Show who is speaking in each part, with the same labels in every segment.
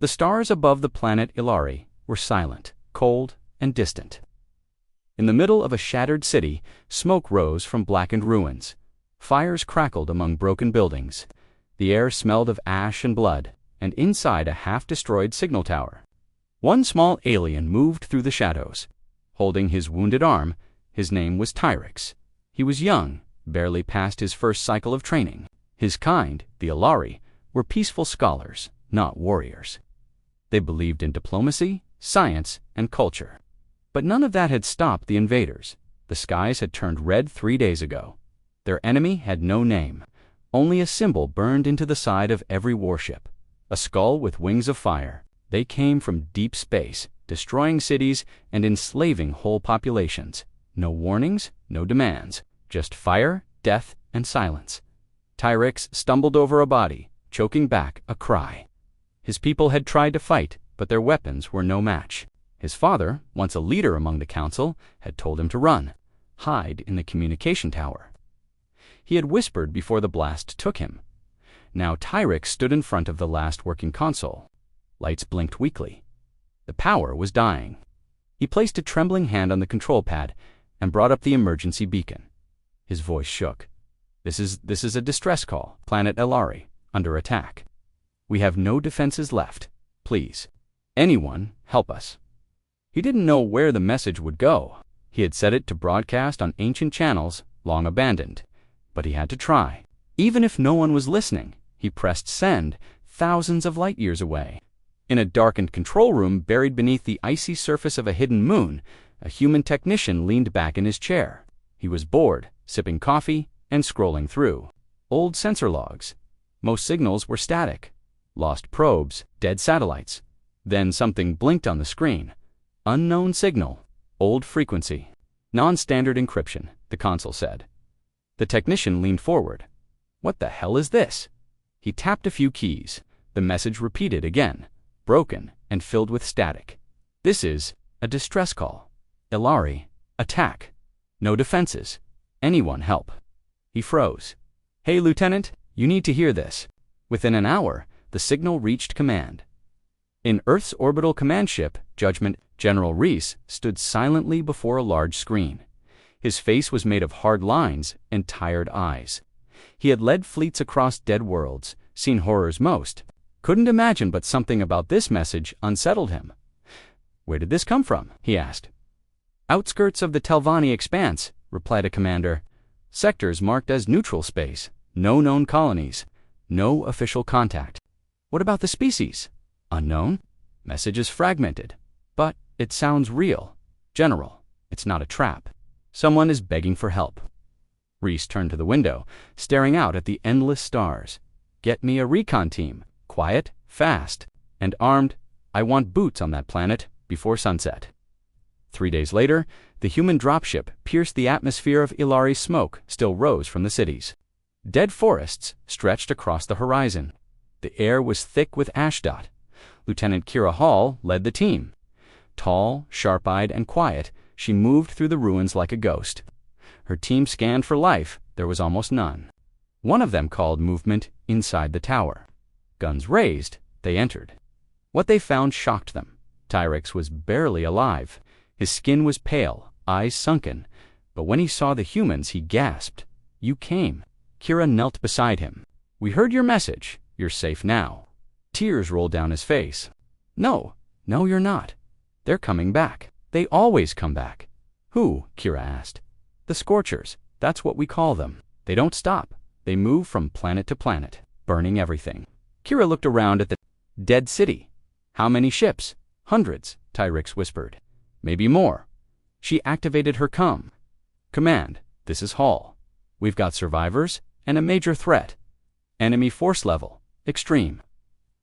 Speaker 1: The stars above the planet Ilari were silent, cold, and distant. In the middle of a shattered city, smoke rose from blackened ruins. Fires crackled among broken buildings. The air smelled of ash and blood, and inside a half-destroyed signal tower. One small alien moved through the shadows. Holding his wounded arm, his name was Tyrix. He was young, barely past his first cycle of training. His kind, the Ilari, were peaceful scholars, not warriors. They believed in diplomacy, science, and culture. But none of that had stopped the invaders. The skies had turned red 3 days ago. Their enemy had no name. Only a symbol burned into the side of every warship. A skull with wings of fire. They came from deep space, destroying cities and enslaving whole populations. No warnings, no demands. Just fire, death, and silence. Tyrix stumbled over a body, choking back a cry. His people had tried to fight, but their weapons were no match. His father, once a leader among the council, had told him to run, hide in the communication tower. He had whispered before the blast took him. Now Tyrix stood in front of the last working console. Lights blinked weakly. The power was dying. He placed a trembling hand on the control pad and brought up the emergency beacon. His voice shook. This is a distress call. Planet Ilari, under attack. We have no defenses left. Please. Anyone, help us. He didn't know where the message would go. He had set it to broadcast on ancient channels, long abandoned. But he had to try. Even if no one was listening, he pressed send, thousands of light years away. In a darkened control room buried beneath the icy surface of a hidden moon, a human technician leaned back in his chair. He was bored, sipping coffee, and scrolling through old sensor logs. Most signals were static. Lost probes, dead satellites. Then something blinked on the screen. Unknown signal, old frequency. Non-standard encryption, the console said. The technician leaned forward. What the hell is this? He tapped a few keys. The message repeated again, broken and filled with static. This is a distress call. Ilari, attack. No defenses. Anyone help. He froze. Hey, Lieutenant, you need to hear this. Within an hour, the signal reached command. In Earth's orbital command ship, Judgment, General Reese stood silently before a large screen. His face was made of hard lines and tired eyes. He had led fleets across dead worlds, seen horrors most. Couldn't imagine, but something about this message unsettled him. Where did this come from? He asked. Outskirts of the Telvanni expanse, replied a commander. Sectors marked as neutral space. No known colonies. No official contact. What about the species? Unknown. Message is fragmented. But it sounds real. General, it's not a trap. Someone is begging for help. Reese turned to the window, staring out at the endless stars. Get me a recon team. Quiet, fast, and armed. I want boots on that planet before sunset. 3 days later, the human dropship pierced the atmosphere of Ilari's smoke still rose from the cities. Dead forests stretched across the horizon. The air was thick with ashdot. Lieutenant Kira Hall led the team. Tall, sharp-eyed, and quiet, she moved through the ruins like a ghost. Her team scanned for life. There was almost none. One of them called movement inside the tower. Guns raised, they entered. What they found shocked them. Tyrix was barely alive. His skin was pale, eyes sunken. But when he saw the humans, he gasped. You came. Kira knelt beside him. We heard your message. You're safe now. Tears rolled down his face. No, you're not. They're coming back. They always come back. Who? Kira asked. The Scorchers. That's what we call them. They don't stop. They move from planet to planet, burning everything. Kira looked around at the dead city. How many ships? Hundreds, Tyrix whispered. Maybe more. She activated her command. This is Hall. We've got survivors and a major threat. Enemy force level, extreme.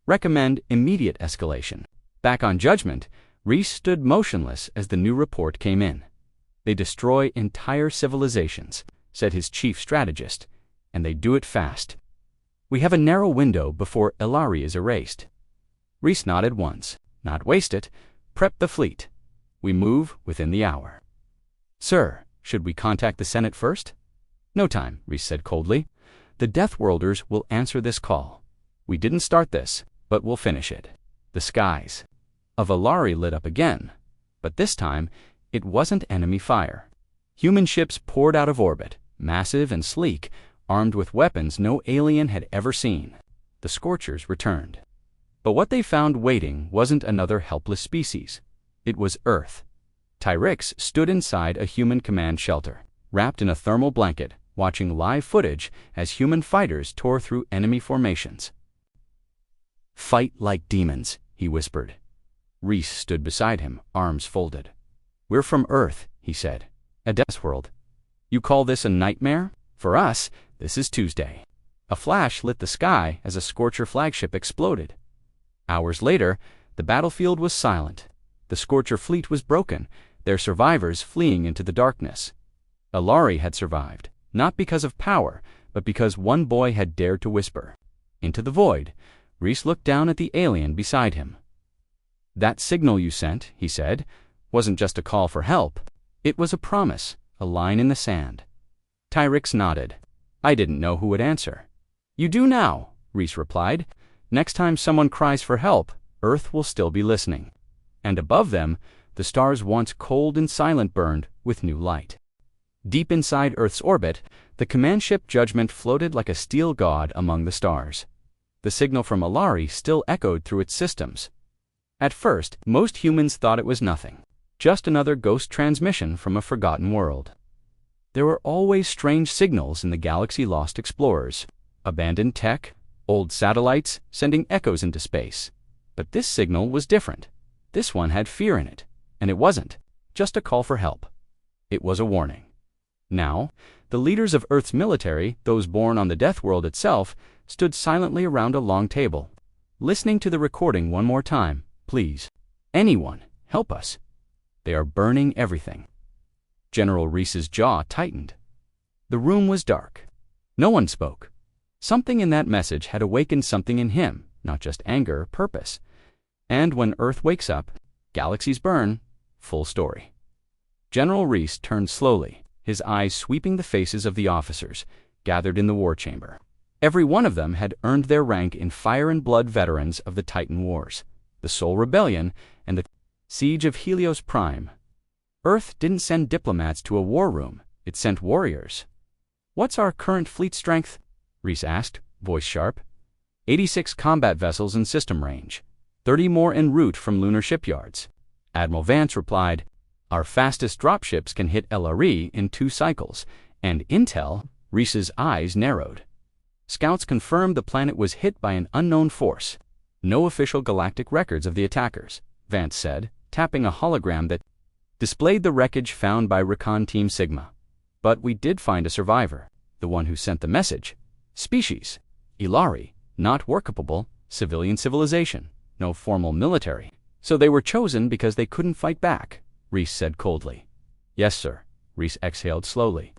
Speaker 1: Recommend immediate escalation. Back on Judgment, Reese stood motionless as the new report came in. They destroy entire civilizations, said his chief strategist, and they do it fast. We have a narrow window before Ilari is erased. Reese nodded once. Not waste it. Prep the fleet. We move within the hour. Sir, should we contact the Senate first? No time, Reese said coldly. The Deathworlders will answer this call. We didn't start this, but we'll finish it. The skies of Ilari lit up again, but this time it wasn't enemy fire. Human ships poured out of orbit, massive and sleek, armed with weapons no alien had ever seen. The Scorchers returned. But what they found waiting wasn't another helpless species. It was Earth. Tyrix stood inside a human command shelter, wrapped in a thermal blanket, watching live footage as human fighters tore through enemy formations. "Fight like demons," he whispered. Reese stood beside him, arms folded. "We're from Earth," he said. "A death world. You call this a nightmare? For us, this is Tuesday." A flash lit the sky as a Scorcher flagship exploded. Hours later, the battlefield was silent. The Scorcher fleet was broken, their survivors fleeing into the darkness. Ilari had survived, not because of power, but because one boy had dared to whisper. Into the void, Reese looked down at the alien beside him. "That signal you sent," he said, "wasn't just a call for help. It was a promise, a line in the sand." Tyrix nodded. "I didn't know who would answer." "You do now," Reese replied. "Next time someone cries for help, Earth will still be listening." And above them, the stars once cold and silent burned with new light. Deep inside Earth's orbit, the command ship Judgment floated like a steel god among the stars. The signal from Ilari still echoed through its systems. At first, most humans thought it was nothing, just another ghost transmission from a forgotten world. There were always strange signals in the galaxy lost explorers, abandoned tech, old satellites sending echoes into space. But this signal was different. This one had fear in it, and it wasn't just a call for help. It was a warning. Now, the leaders of Earth's military, those born on the Death World itself, stood silently around a long table, listening to the recording one more time. "Please, anyone, help us. They are burning everything." General Reese's jaw tightened. The room was dark. No one spoke. Something in that message had awakened something in him, not just anger, purpose. And when Earth wakes up, galaxies burn, full story. General Reese turned slowly, his eyes sweeping the faces of the officers gathered in the war chamber. Every one of them had earned their rank in Fire and Blood veterans of the Titan Wars, the Soul Rebellion, and the Siege of Helios Prime. Earth didn't send diplomats to a war room, it sent warriors. "What's our current fleet strength?" Reese asked, voice sharp. 86 combat vessels in system range, 30 more en route from lunar shipyards. Admiral Vance replied, "Our fastest dropships can hit LRE in 2 cycles, and intel." Reese's eyes narrowed. "Scouts confirmed the planet was hit by an unknown force. No official galactic records of the attackers," Vance said, tapping a hologram that displayed the wreckage found by Recon Team Sigma. "But we did find a survivor, the one who sent the message. Species, Ilari, not workable, civilian civilization, no formal military. So they were chosen because they couldn't fight back," Reese said coldly. "Yes, sir," Reese exhaled slowly.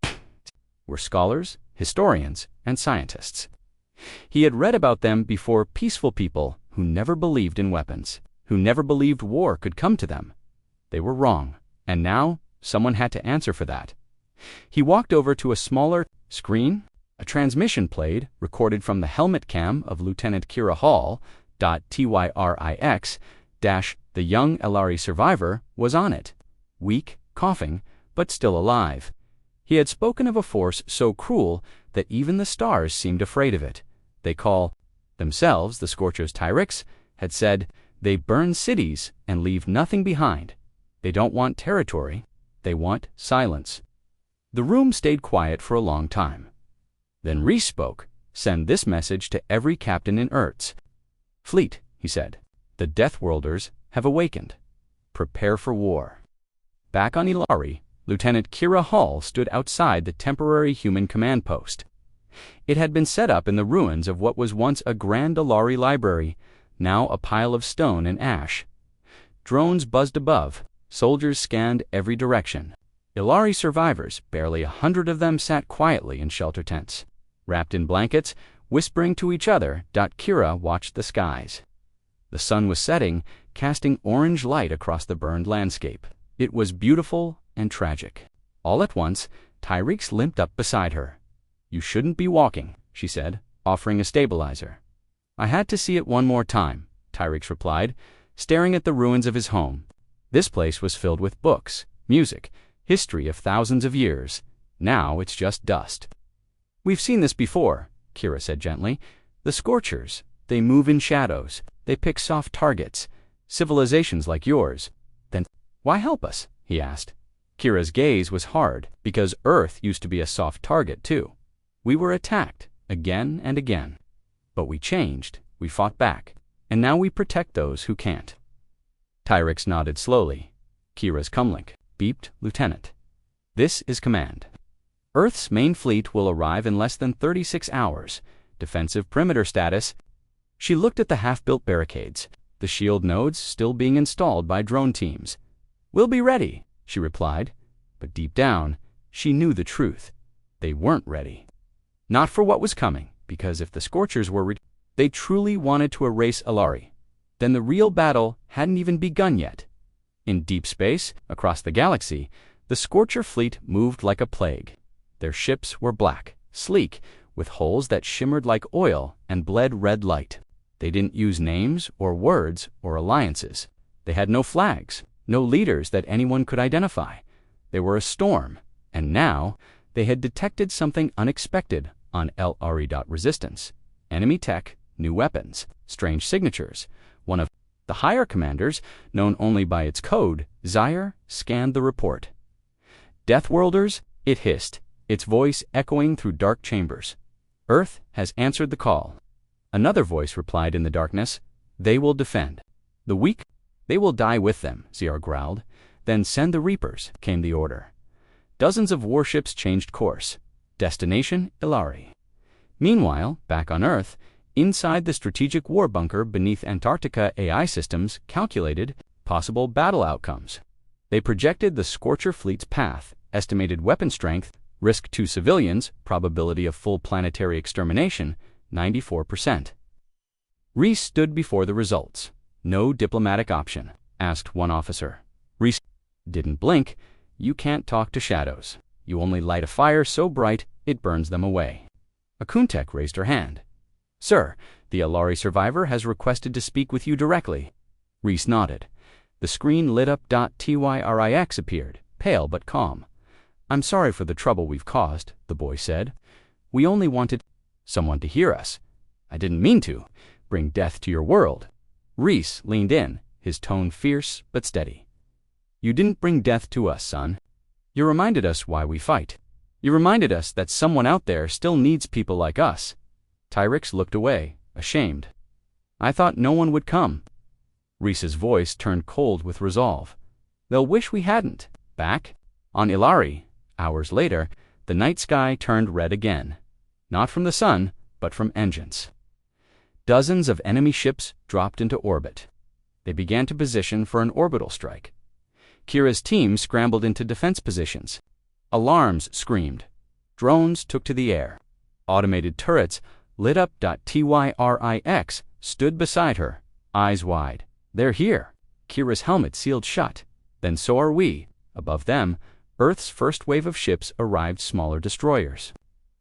Speaker 1: "We're scholars, historians, and scientists." He had read about them before, peaceful people who never believed in weapons, who never believed war could come to them. They were wrong, and now someone had to answer for that. He walked over to a smaller screen. A transmission played, recorded from the helmet cam of Lieutenant Kira Hall. Tyrix - the young Ilari survivor was on it, weak, coughing, but still alive. He had spoken of a force so cruel that even the stars seemed afraid of it. They call themselves the Scorchers. Tyrix had said, "They burn cities and leave nothing behind. They don't want territory, they want silence." The room stayed quiet for a long time. Then Reese spoke. "Send this message to every captain in Earth's fleet," he said. "The Deathworlders have awakened. Prepare for war." Back on Ilari, Lieutenant Kira Hall stood outside the temporary human command post. It had been set up in the ruins of what was once a grand Ilari library, now a pile of stone and ash. Drones buzzed above, soldiers scanned every direction. Ilari survivors, barely 100 of them, sat quietly in shelter tents. Wrapped in blankets, whispering to each other, Kira watched the skies. The sun was setting, casting orange light across the burned landscape. It was beautiful and tragic. All at once, Tyrix limped up beside her. "You shouldn't be walking," she said, offering a stabilizer. "I had to see it one more time," Tyrix replied, staring at the ruins of his home. This place was filled with books, music, history of thousands of years. Now it's just dust. We've seen this before, Kira said gently. The Scorchers, they move in shadows. They pick soft targets. Civilizations like yours. Then why help us? He asked. Kira's gaze was hard, because Earth used to be a soft target too. We were attacked, again and again. But we changed, we fought back, and now we protect those who can't. Tyrix nodded slowly. Kira's comlink beeped, Lieutenant. This is command. Earth's main fleet will arrive in less than 36 hours. Defensive perimeter status. She looked at the half-built barricades, the shield nodes still being installed by drone teams. We'll be ready, she replied. But deep down, she knew the truth. They weren't ready. Not for what was coming, because if the Scorchers were they truly wanted to erase Ilari. Then the real battle hadn't even begun yet. In deep space, across the galaxy, the Scorcher fleet moved like a plague. Their ships were black, sleek, with hulls that shimmered like oil and bled red light. They didn't use names or words or alliances. They had no flags, no leaders that anyone could identify. They were a storm, and now they had detected something unexpected on Ilari.resistance. Enemy tech, new weapons, strange signatures. One of the higher commanders, known only by its code, Zaire, scanned the report. Deathworlders, it hissed, its voice echoing through dark chambers. Earth has answered the call. Another voice replied in the darkness, they will defend. The weak, they will die with them, Zaire growled. Then send the Reapers, came the order. Dozens of warships changed course. Destination, Ilari. Meanwhile, back on Earth, inside the strategic war bunker beneath Antarctica, AI systems calculated possible battle outcomes. They projected the Scorcher fleet's path, estimated weapon strength, risk to civilians, probability of full planetary extermination, 94%. Reese stood before the results. No diplomatic option, asked one officer. Reese didn't blink. You can't talk to shadows. You only light a fire so bright it burns them away. Akuntek raised her hand. Sir, the Ilari survivor has requested to speak with you directly. Reese nodded. The screen lit up. Tyrix appeared, pale but calm. I'm sorry for the trouble we've caused, the boy said. We only wanted someone to hear us. I didn't mean to bring death to your world. Reese leaned in, his tone fierce but steady. You didn't bring death to us, son. You reminded us why we fight. You reminded us that someone out there still needs people like us. Tyrix looked away, ashamed. I thought no one would come. Reese's voice turned cold with resolve. They'll wish we hadn't. Back on Ilari, hours later, the night sky turned red again. Not from the sun, but from engines. Dozens of enemy ships dropped into orbit. They began to position for an orbital strike. Kira's team scrambled into defense positions. Alarms screamed. Drones took to the air. Automated turrets lit up. Tyrix stood beside her, eyes wide. They're here. Kira's helmet sealed shut. Then so are we. Above them, Earth's first wave of ships arrived, smaller destroyers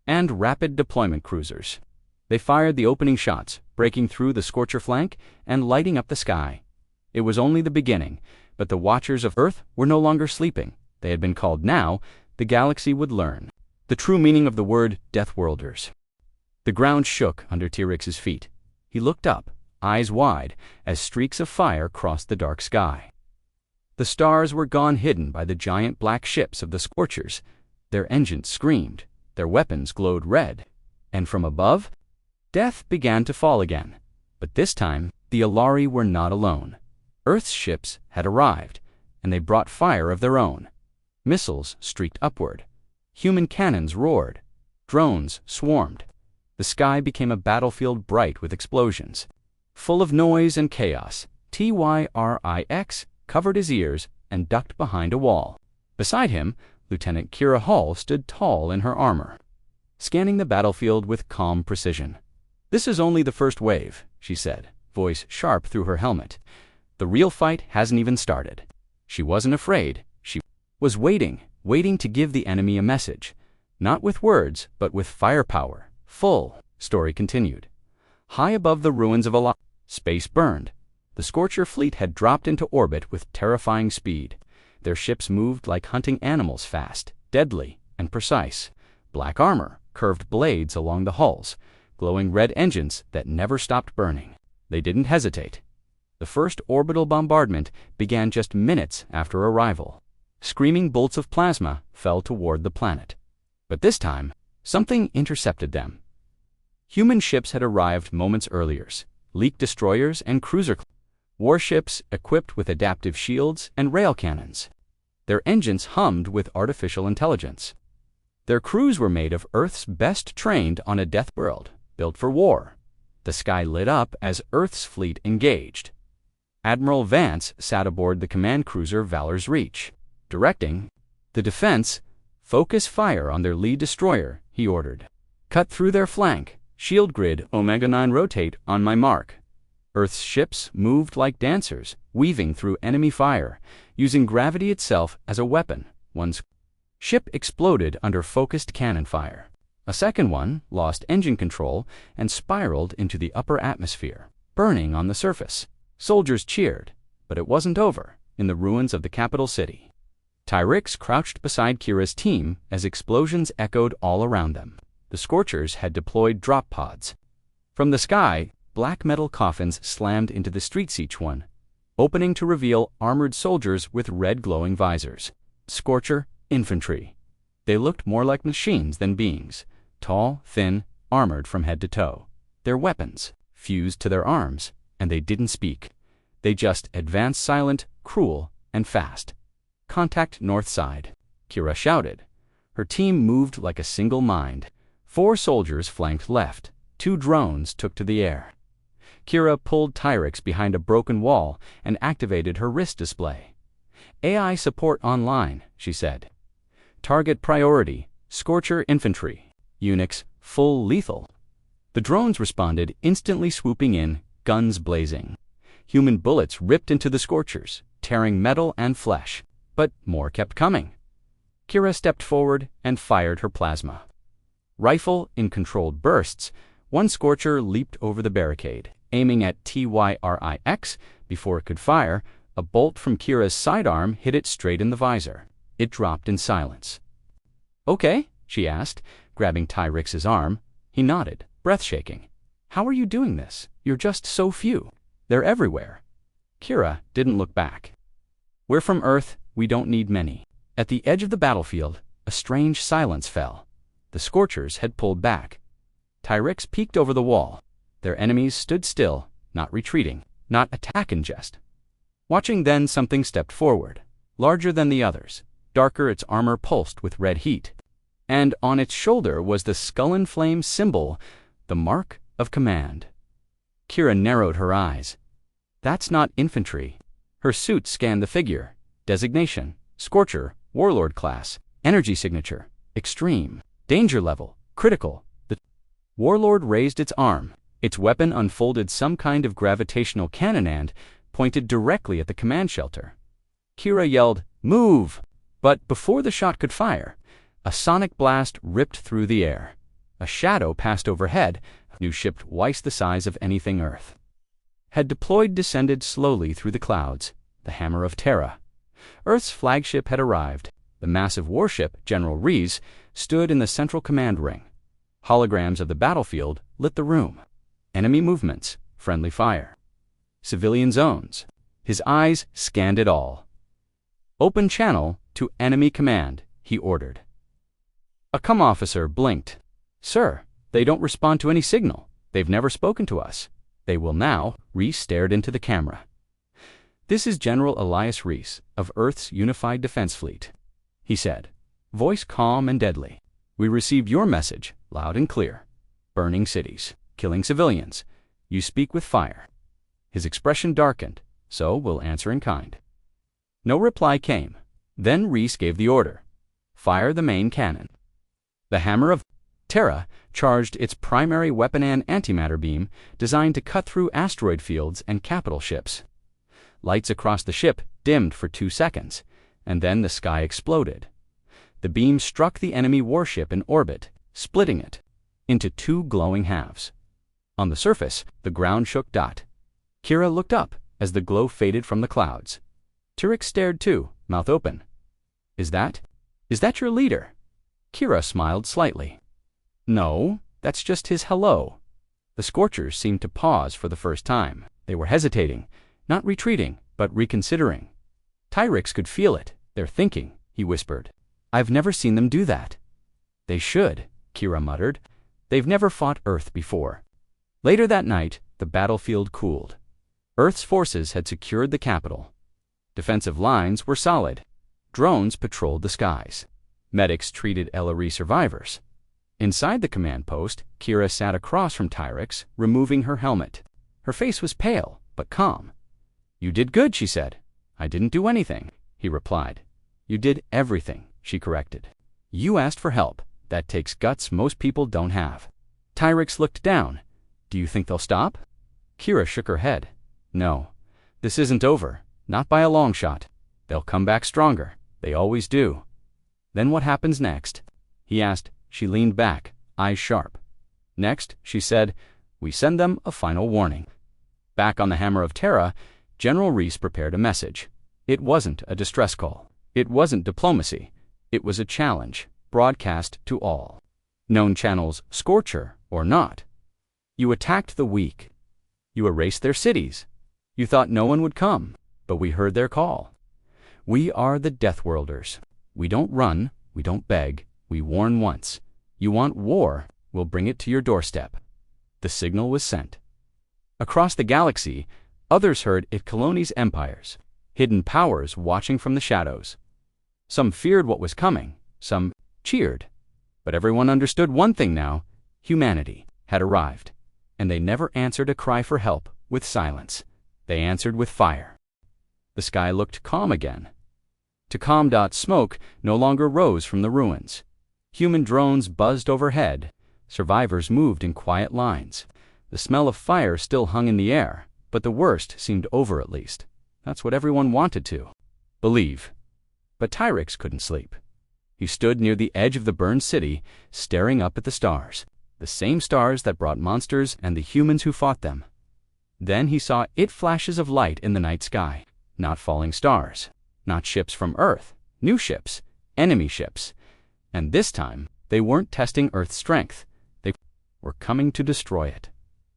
Speaker 1: and rapid deployment cruisers. They fired the opening shots, breaking through the Scorcher flank and lighting up the sky. It was only the beginning, but the Watchers of Earth were no longer sleeping. They had been called now. The galaxy would learn the true meaning of the word Deathworlders. The ground shook under Tyrix's feet. He looked up, eyes wide, as streaks of fire crossed the dark sky. The stars were gone, hidden by the giant black ships of the Scorchers. Their engines screamed, their weapons glowed red, and from above, death began to fall again. But this time, the Ilari were not alone. Earth's ships had arrived, and they brought fire of their own. Missiles streaked upward. Human cannons roared. Drones swarmed. The sky became a battlefield bright with explosions. Full of noise and chaos, Tyrix covered his ears and ducked behind a wall. Beside him, Lieutenant Kira Hall stood tall in her armor, scanning the battlefield with calm precision. This is only the first wave, she said, voice sharp through her helmet. The real fight hasn't even started. She wasn't afraid. She was waiting to give the enemy a message. Not with words, but with firepower. Full. Story continued. High above the ruins of Ilari, space burned. The Scorcher fleet had dropped into orbit with terrifying speed. Their ships moved like hunting animals, fast, deadly, and precise. Black armor, curved blades along the hulls, glowing red engines that never stopped burning. They didn't hesitate. The first orbital bombardment began just minutes after arrival. Screaming bolts of plasma fell toward the planet. But this time, something intercepted them. Human ships had arrived moments earlier, leak destroyers and cruiser warships equipped with adaptive shields and rail cannons. Their engines hummed with artificial intelligence. Their crews were made of Earth's best trained on a death world, built for war. The sky lit up as Earth's fleet engaged. Admiral Vance sat aboard the command cruiser Valor's Reach, directing the defense. Focus fire on their lead destroyer, he ordered. Cut through their flank. Shield grid Omega-9 rotate on my mark. Earth's ships moved like dancers, weaving through enemy fire, using gravity itself as a weapon. One ship exploded under focused cannon fire. A second one lost engine control and spiraled into the upper atmosphere, burning on the surface. Soldiers cheered, but it wasn't over. In the ruins of the capital city, Tyrix crouched beside Kira's team as explosions echoed all around them. The Scorchers had deployed drop pods. From the sky, black metal coffins slammed into the streets, each one opening to reveal armored soldiers with red glowing visors. Scorcher infantry. They looked more like machines than beings, tall, thin, armored from head to toe. Their weapons fused to their arms, and they didn't speak. They just advanced, silent, cruel, and fast. Contact north side, Kira shouted. Her team moved like a single mind. 4 soldiers flanked left. 2 drones took to the air. Kira pulled Tyrix behind a broken wall and activated her wrist display. AI support online, she said. Target priority, Scorcher infantry. Unix, full lethal. The drones responded, instantly swooping in, guns blazing. Human bullets ripped into the Scorchers, tearing metal and flesh. But more kept coming. Kira stepped forward and fired her plasma. Rifle in controlled bursts, one Scorcher leaped over the barricade. Aiming at Tyrix before it could fire, a bolt from Kira's sidearm hit it straight in the visor. It dropped in silence. Okay, she asked, grabbing Tyrix's arm. He nodded, breath shaking. How are you doing this? You're just so few. They're everywhere. Kira didn't look back. We're from Earth, we don't need many. At the edge of the battlefield, a strange silence fell. The Scorchers had pulled back. Tyrix peeked over the wall. Their enemies stood still, not retreating, not attacking just. Watching, then something stepped forward, larger than the others, darker, its armor pulsed with red heat. And on its shoulder was the skull and flame symbol, the mark of command. Kira narrowed her eyes. That's not infantry. Her suit scanned the figure. Designation, Scorcher, Warlord class, energy signature, extreme, danger level, critical. The Warlord raised its arm. Its weapon unfolded some kind of gravitational cannon and pointed directly at the command shelter. Kira yelled, "Move!" But before the shot could fire, a sonic blast ripped through the air. A shadow passed overhead. A new ship twice the size of anything Earth had deployed descended slowly through the clouds, the Hammer of Terra. Earth's flagship had arrived. The massive warship, General Reese, stood in the central command ring. Holograms of the battlefield lit the room. Enemy movements, friendly fire. Civilian zones. His eyes scanned it all. Open channel to enemy command, he ordered. A comm officer blinked. Sir, they don't respond to any signal. They've never spoken to us. They will now. Reese stared into the camera. This is General Elias Reese of Earth's Unified Defense Fleet, he said, voice calm and deadly. We received your message, loud and clear. Burning cities, killing civilians. You speak with fire. His expression darkened, so we'll answer in kind. No reply came. Then Reese gave the order. Fire the main cannon. The Hammer of Terra charged its primary weapon, an antimatter beam designed to cut through asteroid fields and capital ships. Lights across the ship dimmed for 2 seconds, and then the sky exploded. The beam struck the enemy warship in orbit, splitting it into 2 glowing halves. On the surface, the ground shook. Kira looked up, as the glow faded from the clouds. Tyrix stared too, mouth open. Is that your leader?" Kira smiled slightly. "No, that's just his hello." The Scorchers seemed to pause for the first time. They were hesitating, not retreating, but reconsidering. Tyrix could feel it. "They're thinking," he whispered. "I've never seen them do that." "They should," Kira muttered. "They've never fought Earth before." Later that night, the battlefield cooled. Earth's forces had secured the capital. Defensive lines were solid. Drones patrolled the skies. Medics treated LRE survivors. Inside the command post, Kira sat across from Tyrix, removing her helmet. Her face was pale, but calm. "You did good," she said. "I didn't do anything," he replied. "You did everything," she corrected. "You asked for help. That takes guts most people don't have." Tyrix looked down. "Do you think they'll stop?" Kira shook her head. "No, this isn't over. Not by a long shot. They'll come back stronger. They always do." "Then what happens next?" he asked. She leaned back, eyes sharp. "Next," she said, "we send them a final warning." Back on the Hammer of Terra, General Reese prepared a message. It wasn't a distress call. It wasn't diplomacy. It was a challenge, broadcast to all. Known channels, Scorcher or not. You attacked the weak. You erased their cities. You thought no one would come, but we heard their call. We are the Deathworlders. We don't run, we don't beg, we warn once. You want war, we'll bring it to your doorstep. The signal was sent. Across the galaxy, others heard it. Colonies' empires, hidden powers watching from the shadows. Some feared what was coming, some cheered. But everyone understood one thing now: humanity had arrived, and they never answered a cry for help with silence. They answered with fire. The sky looked calm again. To calm, smoke no longer rose from the ruins. Human drones buzzed overhead. Survivors moved in quiet lines. The smell of fire still hung in the air, but the worst seemed over at least. That's what everyone wanted to believe. But Tyrix couldn't sleep. He stood near the edge of the burned city, staring up at the stars, the same stars that brought monsters and the humans who fought them. Then he saw flashes of light in the night sky, not falling stars, not ships from Earth, new ships, enemy ships. And this time, they weren't testing Earth's strength. They were coming to destroy it.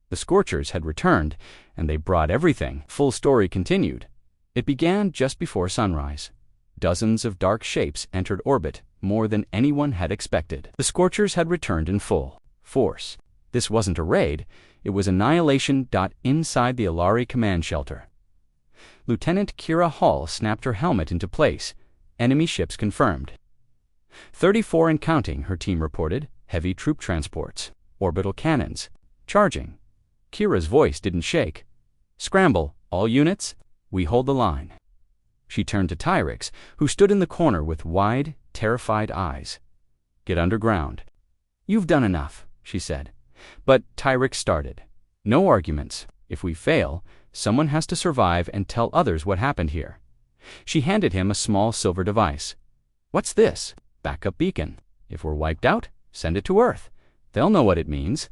Speaker 1: The Scorchers had returned, and they brought everything. Full story continued. It began just before sunrise. Dozens of dark shapes entered orbit, more than anyone had expected. The Scorchers had returned in full force. This wasn't a raid, it was annihilation. Inside the Ilari command shelter, Lieutenant Kira Hall snapped her helmet into place. Enemy ships confirmed. 34 and counting, her team reported. Heavy troop transports, orbital cannons, charging. Kira's voice didn't shake. "Scramble, all units. We hold the line." She turned to Tyrix, who stood in the corner with wide, terrified eyes. "Get underground." "You've done enough," she said. But Tyrix started. "No arguments. If we fail, someone has to survive and tell others what happened here." She handed him a small silver device. "What's this?" "Backup beacon. If we're wiped out, send it to Earth. They'll know what it means."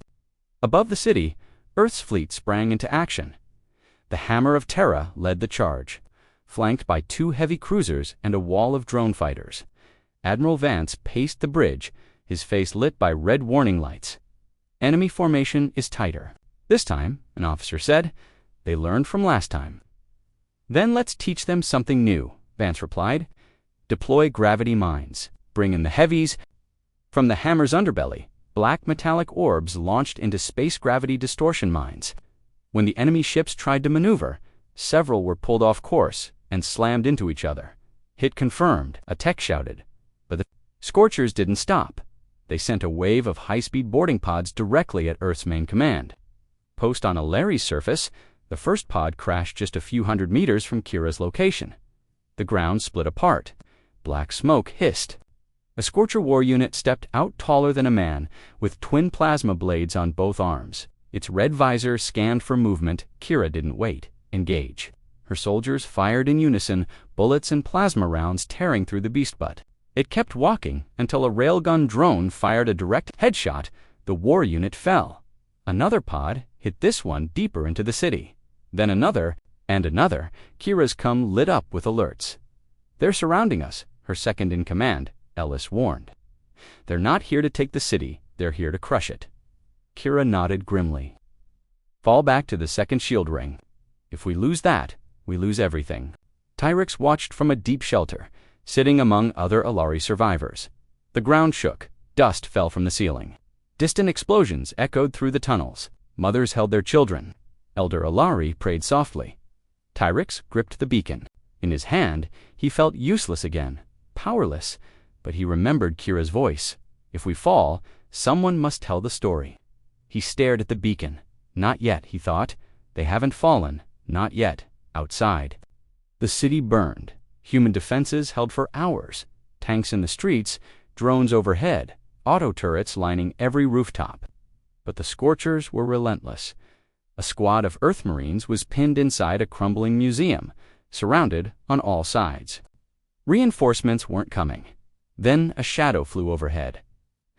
Speaker 1: Above the city, Earth's fleet sprang into action. The Hammer of Terra led the charge, flanked by 2 heavy cruisers and a wall of drone fighters. Admiral Vance paced the bridge, his face lit by red warning lights. "Enemy formation is tighter. This time," an officer said. "They learned from last time." "Then let's teach them something new," Vance replied. "Deploy gravity mines. Bring in the heavies." From the Hammer's underbelly, black metallic orbs launched into space gravity distortion mines. When the enemy ships tried to maneuver, several were pulled off course and slammed into each other. "Hit confirmed," a tech shouted. But the Scorchers didn't stop. They sent a wave of high-speed boarding pods directly at Earth's main command. Post on Ilari's surface, the first pod crashed just a few hundred meters from Kira's location. The ground split apart. Black smoke hissed. A Scorcher war unit stepped out taller than a man, with twin plasma blades on both arms. Its red visor scanned for movement. Kira didn't wait. Engage. Her soldiers fired in unison, bullets and plasma rounds tearing through the beast butt. It kept walking until a railgun drone fired a direct headshot. The war unit fell. Another pod hit this one deeper into the city. Then another. And another, Kira's come lit up with alerts. "They're surrounding us," her second-in-command, Ellis, warned. "They're not here to take the city, they're here to crush it." Kira nodded grimly. "Fall back to the second shield ring. If we lose that, we lose everything." Tyrix watched from a deep shelter, sitting among other Ilari survivors. The ground shook, dust fell from the ceiling. Distant explosions echoed through the tunnels. Mothers held their children. Elder Ilari prayed softly. Tyrix gripped the beacon. In his hand, he felt useless again, powerless, but he remembered Kira's voice. If we fall, someone must tell the story. He stared at the beacon. Not yet, he thought. They haven't fallen. Not yet. Outside. The city burned. Human defenses held for hours. Tanks in the streets, drones overhead, auto turrets lining every rooftop. But the Scorchers were relentless. A squad of Earth Marines was pinned inside a crumbling museum, surrounded on all sides. Reinforcements weren't coming. Then a shadow flew overhead.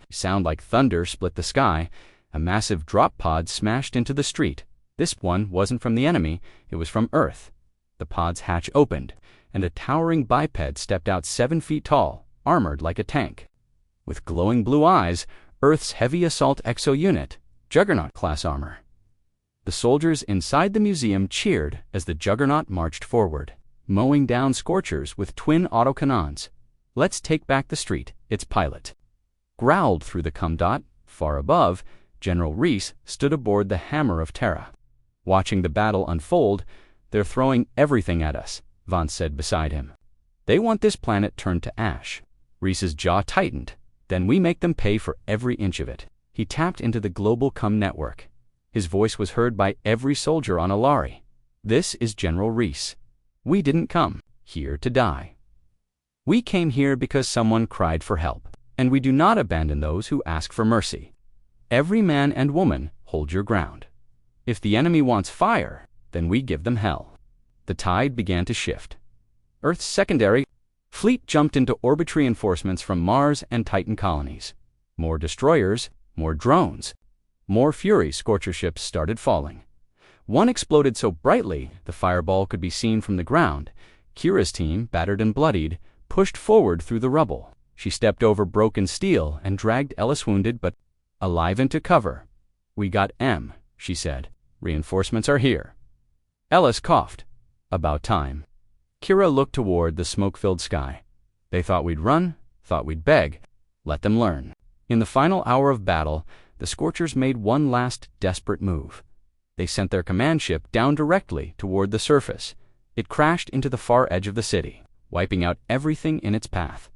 Speaker 1: A sound like thunder split the sky. A massive drop pod smashed into the street. This one wasn't from the enemy, it was from Earth. The pod's hatch opened, and a towering biped stepped out 7 feet tall, armored like a tank. With glowing blue eyes, Earth's heavy assault exo-unit, Juggernaut-class armor. The soldiers inside the museum cheered as the Juggernaut marched forward, mowing down Scorchers with twin autocannons. "Let's take back the street," its pilot growled through the comdot. Far above, General Reese stood aboard the Hammer of Terra. "Watching the battle unfold, they're throwing everything at us," Vance said beside him. "They want this planet turned to ash." Reese's jaw tightened. "Then we make them pay for every inch of it." He tapped into the global network. His voice was heard by every soldier on Ilari. "This is General Reese. We didn't come here to die. We came here because someone cried for help, and we do not abandon those who ask for mercy. Every man and woman, hold your ground. If the enemy wants fire, then we give them hell." The tide began to shift. Earth's secondary fleet jumped into orbit reinforcements from Mars and Titan colonies. More destroyers, more drones. More Fury Scorcher ships started falling. One exploded so brightly the fireball could be seen from the ground. Kira's team, battered and bloodied, pushed forward through the rubble. She stepped over broken steel and dragged Ellis, wounded but alive, into cover. "We got M," she said. "Reinforcements are here." Ellis coughed. "About time." Kira looked toward the smoke-filled sky. "They thought we'd run, thought we'd beg. Let them learn." In the final hour of battle, the Scorchers made one last desperate move. They sent their command ship down directly toward the surface. It crashed into the far edge of the city, wiping out everything in its path.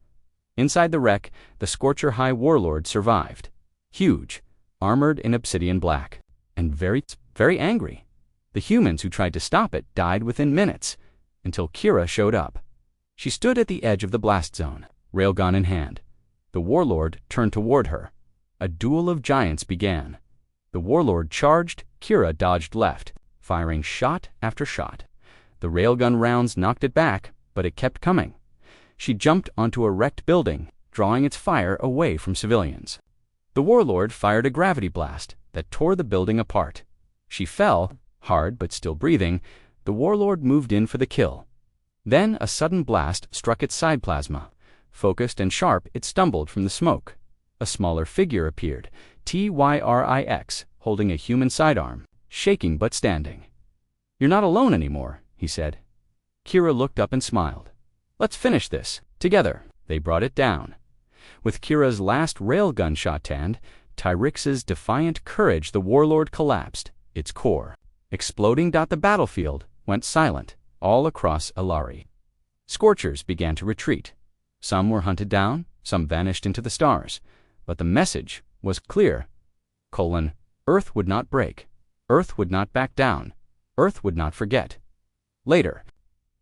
Speaker 1: Inside the wreck, the Scorcher High Warlord survived. Huge, armored in obsidian black, and very, very angry. The humans who tried to stop it died within minutes, until Kira showed up. She stood at the edge of the blast zone, railgun in hand. The Warlord turned toward her. A duel of giants began. The Warlord charged, Kira dodged left, firing shot after shot. The railgun rounds knocked it back, but it kept coming. She jumped onto a wrecked building, drawing its fire away from civilians. The Warlord fired a gravity blast that tore the building apart. She fell, hard but still breathing. The Warlord moved in for the kill. Then a sudden blast struck its side plasma. Focused and sharp, it stumbled from the smoke. A smaller figure appeared, Tyrix, holding a human sidearm, shaking but standing. "You're not alone anymore," he said. Kira looked up and smiled. "Let's finish this, together." They brought it down. With Kira's last railgun shot to end, Tyrix's defiant courage, the Warlord collapsed, its core exploding. The battlefield went silent all across Ilari. Scorchers began to retreat. Some were hunted down, some vanished into the stars. But the message was clear. Earth would not break. Earth would not back down. Earth would not forget. Later,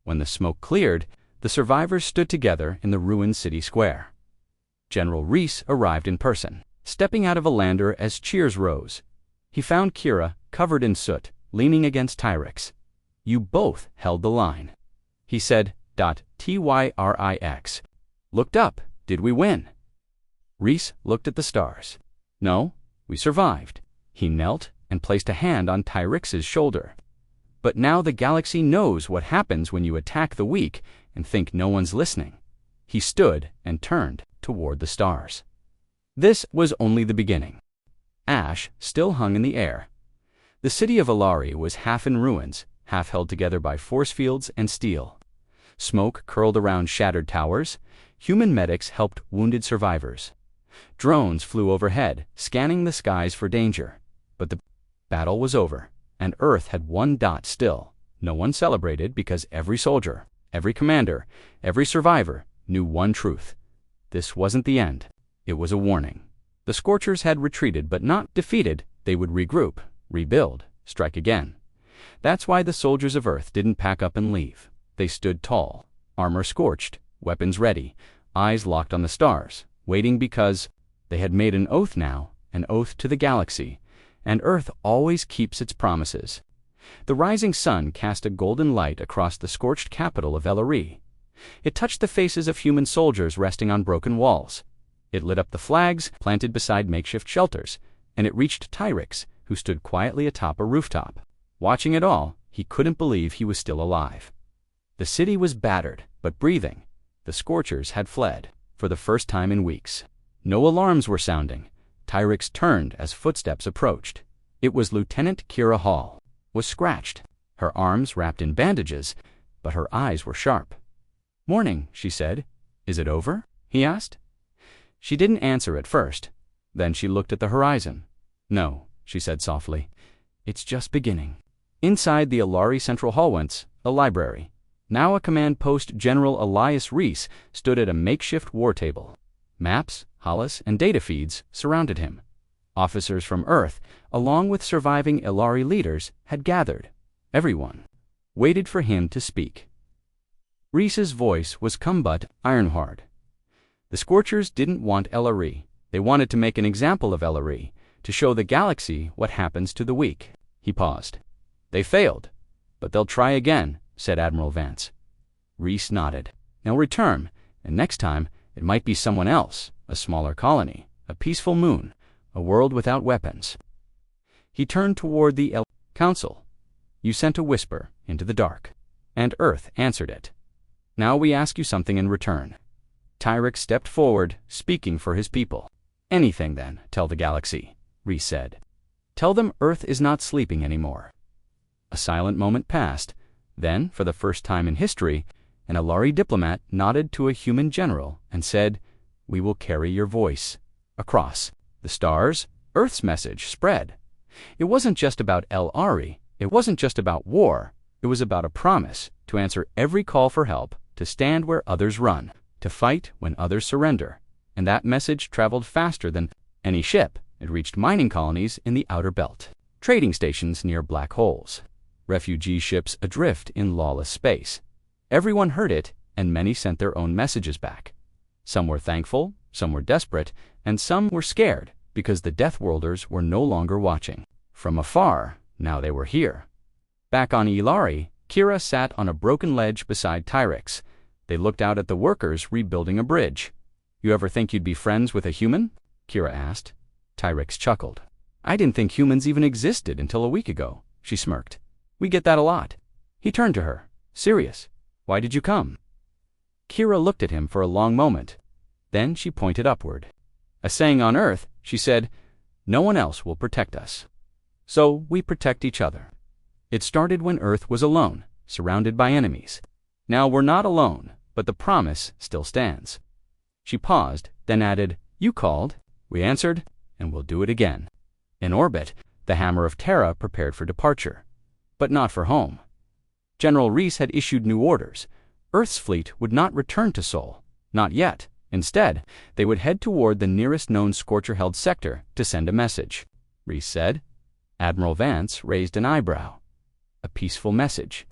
Speaker 1: when the smoke cleared, the survivors stood together in the ruined city square. General Reese arrived in person, stepping out of a lander as cheers rose. He found Kira, covered in soot, leaning against Tyrix. "You both held the line," he said. Tyrix looked up. "Did we win?" Reese looked at the stars. "No, we survived." He knelt and placed a hand on Tyrix's shoulder. But now the galaxy knows what happens when you attack the weak and think no one's listening. He stood and turned toward the stars. This was only the beginning. Ash still hung in the air. The city of Ilari was half in ruins, half held together by force fields and steel. Smoke curled around shattered towers. Human medics helped wounded survivors. Drones flew overhead, scanning the skies for danger. But the battle was over, and Earth had one dot still. No one celebrated because every soldier, every commander, every survivor knew one truth. This wasn't the end. It was a warning. The Scorchers had retreated, but not defeated. They would regroup, rebuild, strike again. That's why the soldiers of Earth didn't pack up and leave. They stood tall, armor scorched, weapons ready, eyes locked on the stars, waiting because they had made an oath now, an oath to the galaxy, and Earth always keeps its promises. The rising sun cast a golden light across the scorched capital of Ilari. It touched the faces of human soldiers resting on broken walls. It lit up the flags planted beside makeshift shelters, and it reached Tyrix, who stood quietly atop a rooftop. Watching it all, he couldn't believe he was still alive. The city was battered, but breathing. The Scorchers had fled, for the first time in weeks. No alarms were sounding. Tyrix turned as footsteps approached. It was Lieutenant Kira Hall. Was scratched, her arms wrapped in bandages, but her eyes were sharp. "Morning," she said. "Is it over?" he asked. She didn't answer at first. Then she looked at the horizon. "No," she said softly. "It's just beginning." Inside the Ilari Central Hallway, a library. Now a command post General Elias Reese stood at a makeshift war table. Maps, hollis, and data feeds surrounded him. Officers from Earth, along with surviving Ilari leaders, had gathered. Everyone waited for him to speak. Reese's voice was but iron-hard. The Scorchers didn't want Ilari. They wanted to make an example of Ilari, to show the galaxy what happens to the weak. He paused. "They failed, but they'll try again," said Admiral Vance. Reese nodded. "They'll return, and next time it might be someone else, a smaller colony, a peaceful moon, a world without weapons." He turned toward the Council. "You sent a whisper into the dark, and Earth answered it. Now we ask you something in return." Tyrix stepped forward, speaking for his people. "Anything, then, tell the galaxy," Reese said. "Tell them Earth is not sleeping anymore." A silent moment passed. Then, for the first time in history, an Ilari diplomat nodded to a human general and said, "We will carry your voice." Across the stars, Earth's message spread. It wasn't just about Ilari. It wasn't just about war. It was about a promise to answer every call for help, to stand where others run, to fight when others surrender. And that message traveled faster than any ship. It reached mining colonies in the outer belt, trading stations near black holes, refugee ships adrift in lawless space. Everyone heard it, and many sent their own messages back. Some were thankful, some were desperate, and some were scared because the Deathworlders were no longer watching. From afar, now they were here. Back on Ilari, Kira sat on a broken ledge beside Tyrix. They looked out at the workers rebuilding a bridge. "You ever think you'd be friends with a human?" Kira asked. Tyrix chuckled. "I didn't think humans even existed until a week ago," she smirked. "We get that a lot." He turned to her. "Serious? Why did you come?" Kira looked at him for a long moment. Then she pointed upward. "A saying on Earth," she said, "no one else will protect us. So we protect each other. It started when Earth was alone, surrounded by enemies. Now we're not alone, but the promise still stands." She paused, then added, "You called, we answered, and we'll do it again." In orbit, the Hammer of Terra prepared for departure. But not for home. General Reese had issued new orders. Earth's fleet would not return to Sol. Not yet. Instead, they would head toward the nearest known Scorcher-held sector to send a message. Reese said. Admiral Vance raised an eyebrow. "A peaceful message."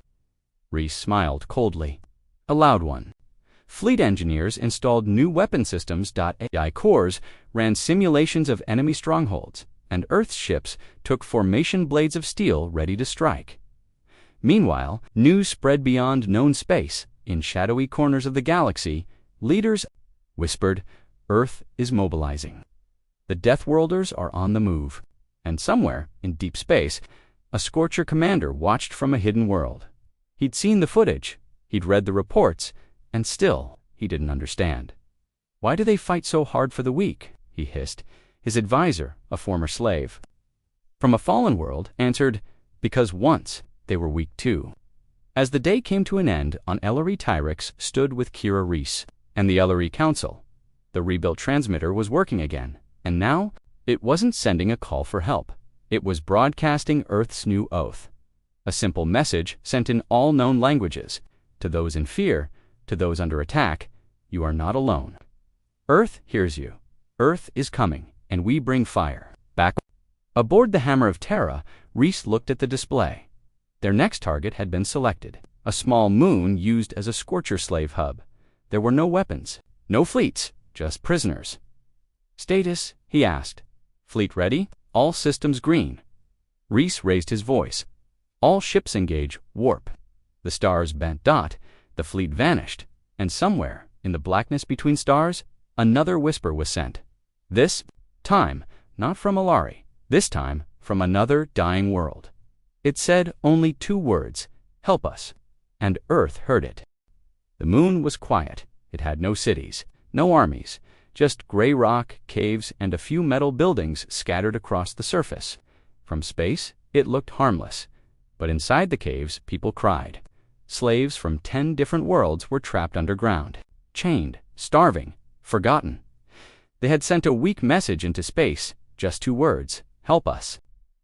Speaker 1: Reese smiled coldly. "A loud one." Fleet engineers installed new weapon systems. AI cores ran simulations of enemy strongholds, and Earth's ships took formation blades of steel ready to strike. Meanwhile, news spread beyond known space. In shadowy corners of the galaxy, leaders whispered, "Earth is mobilizing. The Deathworlders are on the move." And somewhere, in deep space, A Scorcher commander watched from a hidden world. He'd seen the footage, he'd read the reports, and still he didn't understand. "Why do they fight so hard for the weak?" he hissed. His advisor, a former slave from a fallen world, answered, "Because once they were weak too." As the day came to an end on Ellery, Tyrix stood with Kira Reese and the Ellery Council. The rebuilt transmitter was working again, and now it wasn't sending a call for help. It was broadcasting Earth's new oath. A simple message sent in all known languages. To those in fear, to those under attack, you are not alone. Earth hears you. Earth is coming, and we bring fire. Back aboard the Hammer of Terra, Reese looked at the display. Their next target had been selected, a small moon used as a Scorcher slave hub. There were no weapons, no fleets, just prisoners. "Status?" he asked. "Fleet ready? All systems green." Reese raised his voice. "All ships engage, warp." The stars bent dot, the fleet vanished, and somewhere, in the blackness between stars, another whisper was sent. This time, not from Ilari, this time from another dying world. It said only 2 words, "Help us," and Earth heard it. The moon was quiet. It had no cities, no armies, just gray rock, caves, and a few metal buildings scattered across the surface. From space, it looked harmless. But inside the caves, people cried. Slaves from 10 different worlds were trapped underground, chained, starving, forgotten. They had sent a weak message into space, just 2 words, "Help us."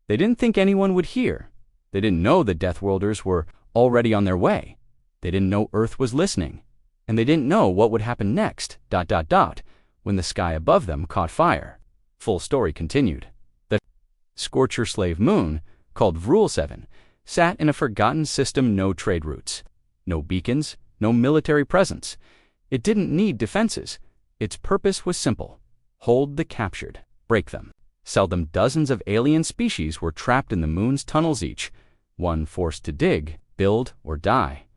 Speaker 1: They didn't think anyone would hear. They didn't know the Deathworlders were already on their way. They didn't know Earth was listening. And they didn't know what would happen next, when the sky above them caught fire. Full story continued. The Scorcher slave moon, called Vrul 7, sat in a forgotten system, no trade routes, no beacons, no military presence. It didn't need defenses. Its purpose was simple. Hold the captured, break them. Seldom dozens of alien species were trapped in the moon's tunnels each, one forced to dig, build, or die.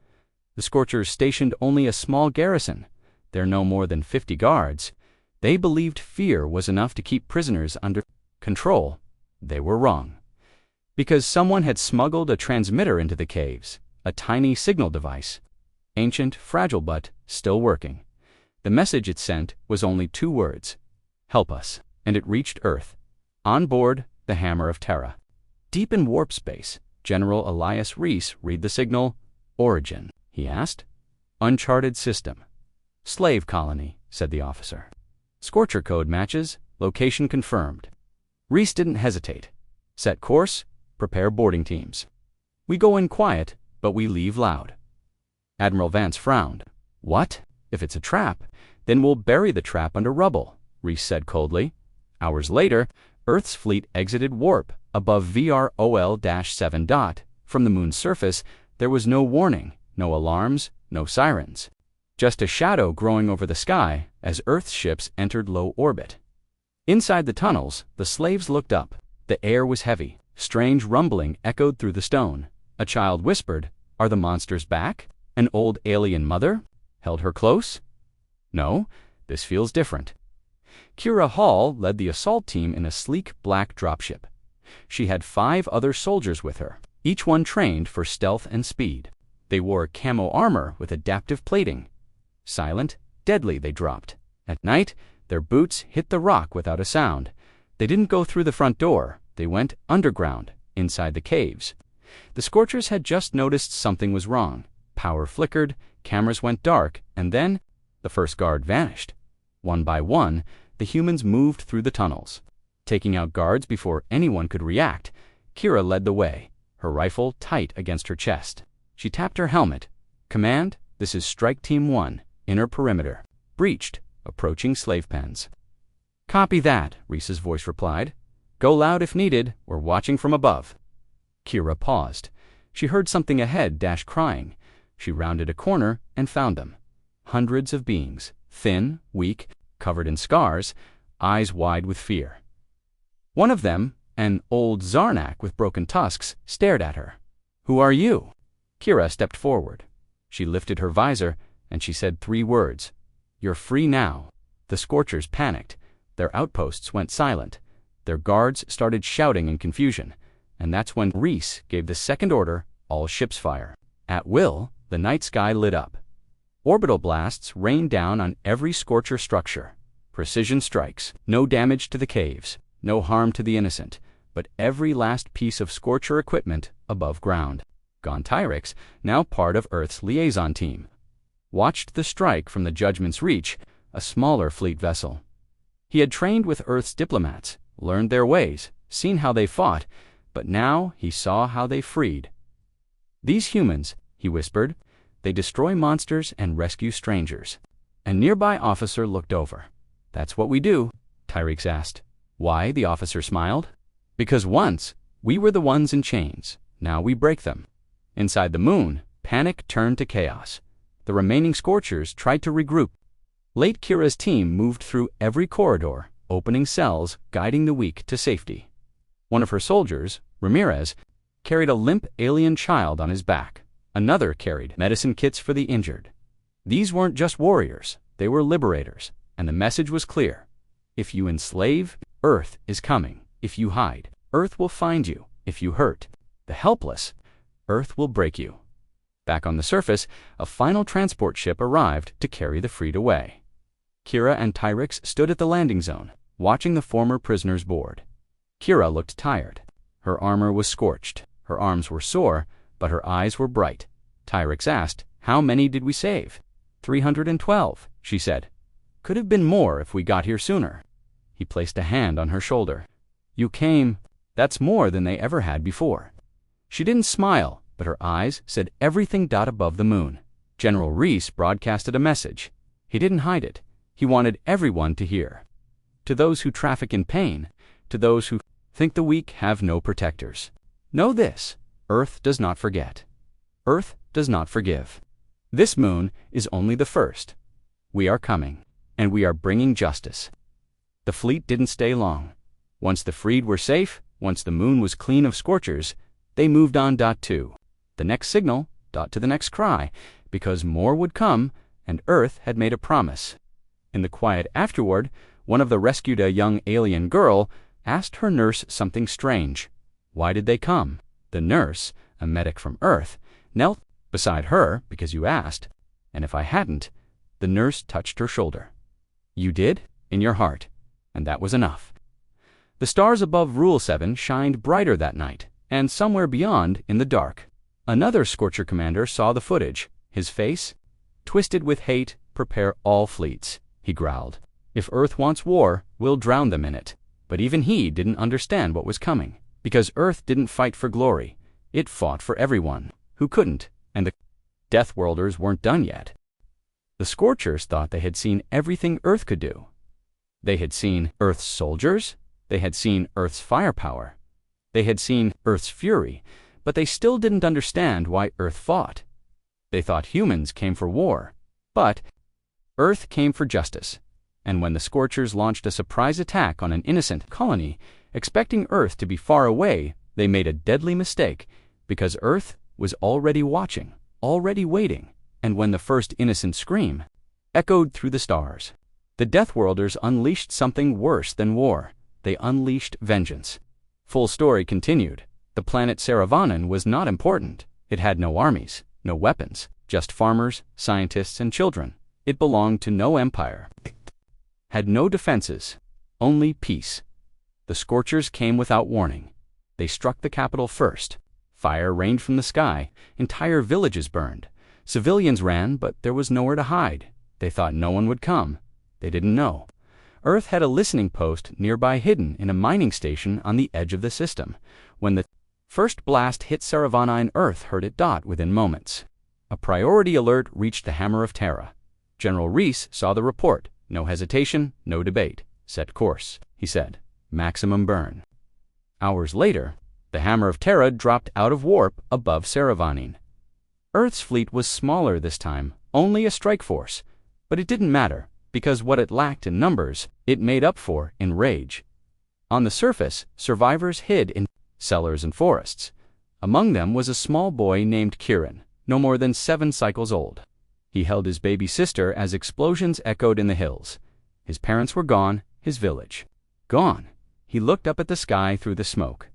Speaker 1: The Scorchers stationed only a small garrison. There no more than 50 guards. They believed fear was enough to keep prisoners under control. They were wrong. Because someone had smuggled a transmitter into the caves, a tiny signal device. Ancient, fragile, but still working. The message it sent was only 2 words, "Help us," and it reached Earth. On board the Hammer of Terra. Deep in warp space, General Elias Reese read the signal. "Origin?" he asked. "Uncharted system." "Slave colony," said the officer. "Scorcher code matches, location confirmed." Reese didn't hesitate. "Set course, prepare boarding teams. We go in quiet, but we leave loud." Admiral Vance frowned. "What? If it's a trap, then we'll bury the trap under rubble," Reese said coldly. Hours later, Earth's fleet exited warp above VROL-7. From the moon's surface, there was no warning, no alarms, no sirens. Just a shadow growing over the sky as Earth's ships entered low orbit. Inside the tunnels, the slaves looked up. The air was heavy. Strange rumbling echoed through the stone. A child whispered, "Are the monsters back?" An old alien mother held her close. "No, this feels different." Kira Hall led the assault team in a sleek black dropship. She had 5 other soldiers with her, each one trained for stealth and speed. They wore camo armor with adaptive plating. Silent, deadly they dropped. At night, their boots hit the rock without a sound. They didn't go through the front door. They went underground, inside the caves. The Scorchers had just noticed something was wrong. Power flickered, cameras went dark, and then the first guard vanished. One by one, the humans moved through the tunnels. Taking out guards before anyone could react, Kira led the way, her rifle tight against her chest. She tapped her helmet. "Command, this is Strike Team 1, inner perimeter. Breached, approaching slave pens." "Copy that," Reese's voice replied. "Go loud if needed, we're watching from above." Kira paused. She heard something ahead, crying. She rounded a corner and found them. Hundreds of beings, thin, weak, covered in scars, eyes wide with fear. One of them, an old Zarnak with broken tusks, stared at her. "Who are you?" Kira stepped forward. She lifted her visor, and she said 3 words. "You're free now." The Scorchers panicked. Their outposts went silent. Their guards started shouting in confusion. and that's when Reese gave the second order, all ships fire. At will, the night sky lit up. Orbital blasts rained down on every Scorcher structure. Precision strikes, no damage to the caves, no harm to the innocent, but every last piece of Scorcher equipment above ground. Tyrix, now part of Earth's liaison team, watched the strike from the Judgment's Reach, a smaller fleet vessel. He had trained with Earth's diplomats, learned their ways, seen how they fought, but now he saw how they freed. "These humans," he whispered, "they destroy monsters and rescue strangers." A nearby officer looked over. "That's what we do," Tyrix asked. "Why?" the officer smiled. "Because once, we were the ones in chains. Now we break them." Inside the moon, panic turned to chaos. The remaining Scorchers tried to regroup. Late Kira's team moved through every corridor, opening cells, guiding the weak to safety. One of her soldiers, Ramirez, carried a limp alien child on his back. Another carried medicine kits for the injured. These weren't just warriors, they were liberators, and the message was clear. If you enslave, Earth is coming. If you hide, Earth will find you. If you hurt the helpless, Earth will break you. Back on the surface, a final transport ship arrived to carry the freed away. Kira and Tyrix stood at the landing zone, watching the former prisoners board. Kira looked tired. Her armor was scorched, her arms were sore, but her eyes were bright. Tyrix asked, "How many did we save?" 312, she said. "Could have been more if we got here sooner." He placed a hand on her shoulder. "You came. That's more than they ever had before." She didn't smile, but her eyes said everything. Above the moon, General Reese broadcasted a message. He didn't hide it. He wanted everyone to hear. To those who traffic in pain, to those who think the weak have no protectors, know this: Earth does not forget. Earth does not forgive. This moon is only the first. We are coming, and we are bringing justice. The fleet didn't stay long. Once the freed were safe, once the moon was clean of Scorchers, they moved on. To the next signal, to the next cry, because more would come, and Earth had made a promise. In the quiet afterward, one of the rescued, a young alien girl, asked her nurse something strange. Why did they come? The nurse, a medic from Earth, knelt beside her because you asked, and if I hadn't, the nurse touched her shoulder. You did, in your heart, and that was enough. The stars above Rule 7 shined brighter that night, and somewhere beyond, in the dark, another Scorcher commander saw the footage. His face, twisted with hate. "Prepare all fleets," he growled. "If Earth wants war, we'll drown them in it." But even he didn't understand what was coming, because Earth didn't fight for glory. It fought for everyone who couldn't, and the Deathworlders weren't done yet. The Scorchers thought they had seen everything Earth could do. They had seen Earth's soldiers, they had seen Earth's firepower, they had seen Earth's fury, but they still didn't understand why Earth fought. They thought humans came for war, but Earth came for justice. And when the Scorchers launched a surprise attack on an innocent colony, expecting Earth to be far away, they made a deadly mistake, because Earth was already watching, already waiting, and when the first innocent scream echoed through the stars, the Deathworlders unleashed something worse than war. They unleashed vengeance. Full story continued. The planet Saravanan was not important. It had no armies, no weapons, just farmers, scientists, and children. It belonged to no empire. Had no defenses, only peace. The Scorchers came without warning. They struck the capital first. Fire rained from the sky. Entire villages burned. Civilians ran, but there was nowhere to hide. They thought no one would come. They didn't know. Earth had a listening post nearby, hidden in a mining station on the edge of the system. When the first blast hit Saravanan, Earth heard it. Within moments, a priority alert reached the Hammer of Terra. General Reese saw the report. No hesitation, no debate. Set course, he said. Maximum burn. Hours later, the Hammer of Terra dropped out of warp above Saravanan. Earth's fleet was smaller this time, only a strike force. But it didn't matter, because what it lacked in numbers, it made up for in rage. On the surface, survivors hid in cellars and forests. Among them was a small boy named Kieran, no more than 7 cycles old. He held his baby sister as explosions echoed in the hills. His parents were gone, his village gone. He looked up at the sky through the smoke.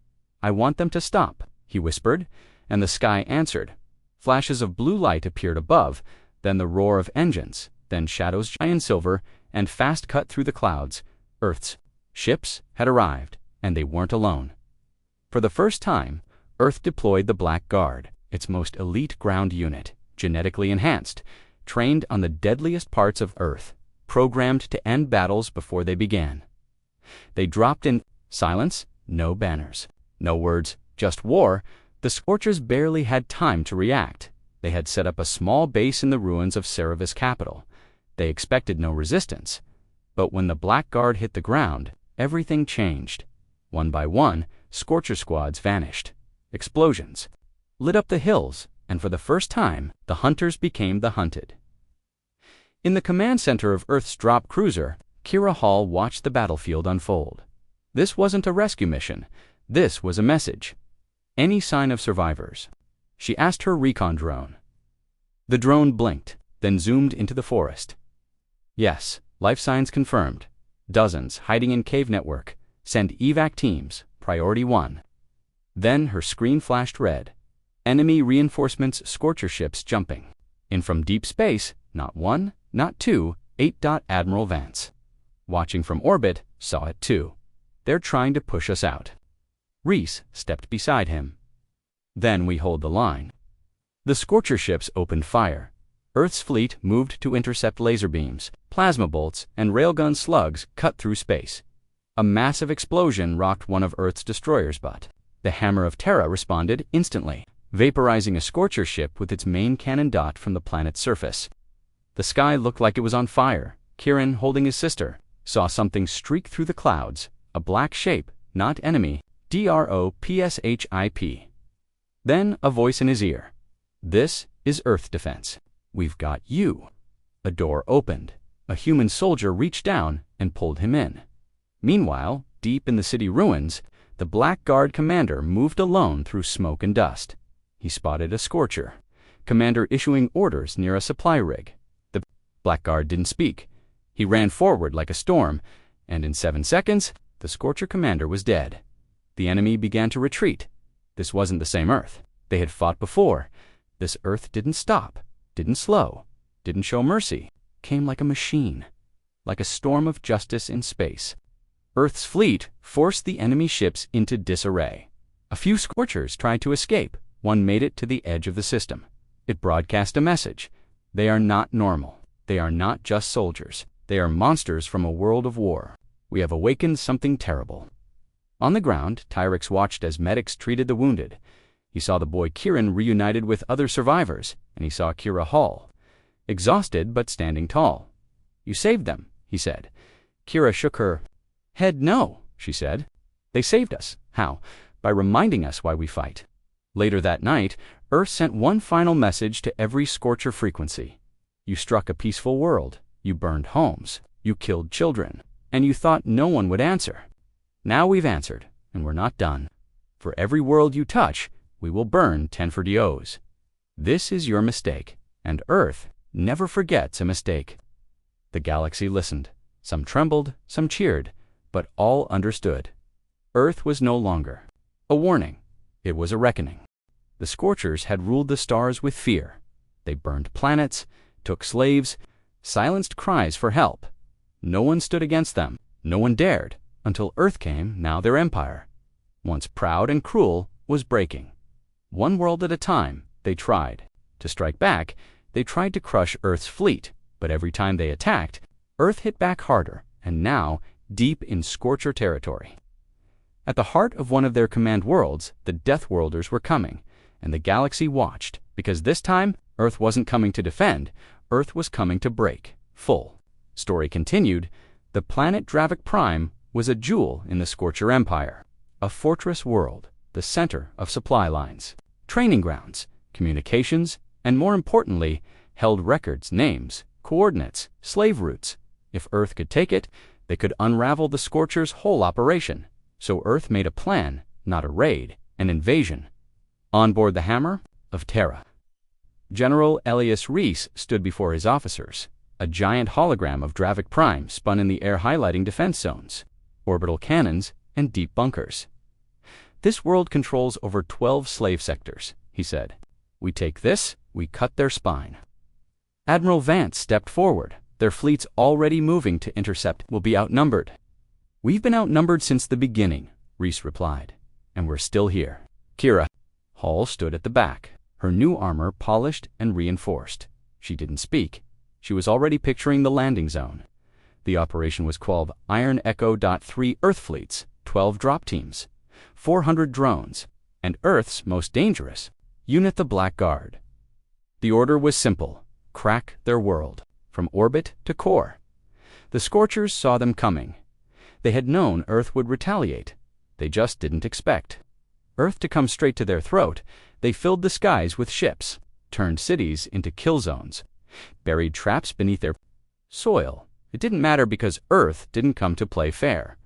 Speaker 1: I want them to stop, he whispered, and the sky answered. Flashes of blue light appeared above, then the roar of engines, then shadows giant silver, and fast cut through the clouds. Earth's ships had arrived, and they weren't alone. For the first time, Earth deployed the Black Guard, its most elite ground unit, genetically enhanced, trained on the deadliest parts of Earth, programmed to end battles before they began. They dropped in silence, no banners, no words, just war. The Scorchers barely had time to react. They had set up a small base in the ruins of Cerevis' capital. They expected no resistance. But when the Black Guard hit the ground, everything changed. One by one, Scorcher squads vanished. Explosions lit up the hills, and for the first time, the hunters became the hunted. In the command center of Earth's drop cruiser, Kira Hall watched the battlefield unfold. This wasn't a rescue mission. This was a message. Any sign of survivors? She asked her recon drone. The drone blinked, then zoomed into the forest. Yes, life signs confirmed. Dozens hiding in cave network. Send evac teams, priority 1. Then her screen flashed red. Enemy reinforcements, Scorcher ships jumping. In from deep space, not 1, not 2, 8. Admiral Vance. Watching from orbit, saw it too. They're trying to push us out. Reese stepped beside him. Then we hold the line. The Scorcher ships opened fire. Earth's fleet moved to intercept laser beams, plasma bolts, and railgun slugs cut through space. A massive explosion rocked one of Earth's destroyers, but the Hammer of Terra responded instantly, vaporizing a Scorcher ship with its main cannon dot from the planet's surface. The sky looked like it was on fire. Kieran, holding his sister, saw something streak through the clouds, a black shape, not enemy, DROPSHIP. Then a voice in his ear. This is Earth defense. We've got you. A door opened. A human soldier reached down and pulled him in. Meanwhile, deep in the city ruins, the Black Guard commander moved alone through smoke and dust. He spotted a Scorcher, commander issuing orders near a supply rig. The Black Guard didn't speak. He ran forward like a storm, and in 7 seconds, the Scorcher commander was dead. The enemy began to retreat. This wasn't the same Earth. They had fought before. This Earth didn't stop, didn't slow, didn't show mercy, came like a machine, like a storm of justice in space. Earth's fleet forced the enemy ships into disarray. A few Scorchers tried to escape. One made it to the edge of the system. It broadcast a message. They are not normal. They are not just soldiers. They are monsters from a world of war. We have awakened something terrible. On the ground, Tyrix watched as medics treated the wounded. He saw the boy Kieran reunited with other survivors, and he saw Kira Hall, exhausted but standing tall. You saved them, he said. Kira shook her head. No, she said. They saved us. How? By reminding us why we fight. Later that night, Earth sent one final message to every Scorcher frequency. You struck a peaceful world. You burned homes. You killed children. And you thought no one would answer. Now we've answered, and we're not done. For every world you touch, we will burn 10 for DOs. This is your mistake, and Earth never forgets a mistake. The galaxy listened. Some trembled, some cheered, but all understood. Earth was no longer a warning. It was a reckoning. The Scorchers had ruled the stars with fear. They burned planets, took slaves, silenced cries for help. No one stood against them. No one dared, until Earth came, now their empire. Once proud and cruel, was breaking. One world at a time, they tried. To strike back, they tried to crush Earth's fleet, but every time they attacked, Earth hit back harder, and now, deep in Scorcher territory. At the heart of one of their command worlds, the Death Worlders were coming, and the galaxy watched, because this time, Earth wasn't coming to defend, Earth was coming to break. Full. Story continued. The planet Dravik Prime was a jewel in the Scorcher Empire, a fortress world, the center of supply lines, training grounds, communications, and more importantly, held records, names, coordinates, slave routes. If Earth could take it, they could unravel the Scorcher's whole operation. So Earth made a plan, not a raid, an invasion. On board the Hammer of Terra, General Elias Reese stood before his officers. A giant hologram of Dravik Prime spun in the air, highlighting defense zones, orbital cannons, and deep bunkers. This world controls over 12 slave sectors, he said. We take this, we cut their spine. Admiral Vance stepped forward. Their fleet's already moving to intercept. Will be outnumbered. We've been outnumbered since the beginning, Reese replied. And we're still here. Kira. Hall stood at the back, her new armor polished and reinforced. She didn't speak. She was already picturing the landing zone. The operation was 12 Iron Echo. 3 Earth fleets, 12 drop teams, 400 drones, and Earth's most dangerous unit, the Black Guard. The order was simple: crack their world, from orbit to core. The Scorchers saw them coming. They had known Earth would retaliate. They just didn't expect Earth to come straight to their throat. They filled the skies with ships, turned cities into kill zones, buried traps beneath their soil. It didn't matter because Earth didn't come to play fair.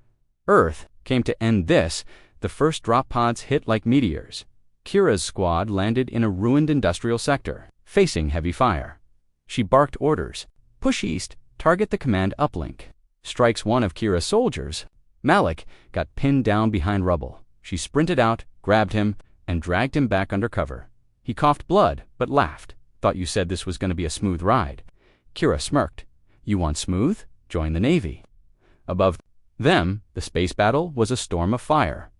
Speaker 1: Earth came to end this. The first drop pods hit like meteors. Kira's squad landed in a ruined industrial sector, facing heavy fire. She barked orders. Push east, target the command uplink. Strikes one of Kira's soldiers. Malik got pinned down behind rubble. She sprinted out, grabbed him, and dragged him back under cover. He coughed blood, but laughed. Thought you said this was going to be a smooth ride. Kira smirked. You want smooth? Join the Navy. Above them, the space battle was a storm of fire.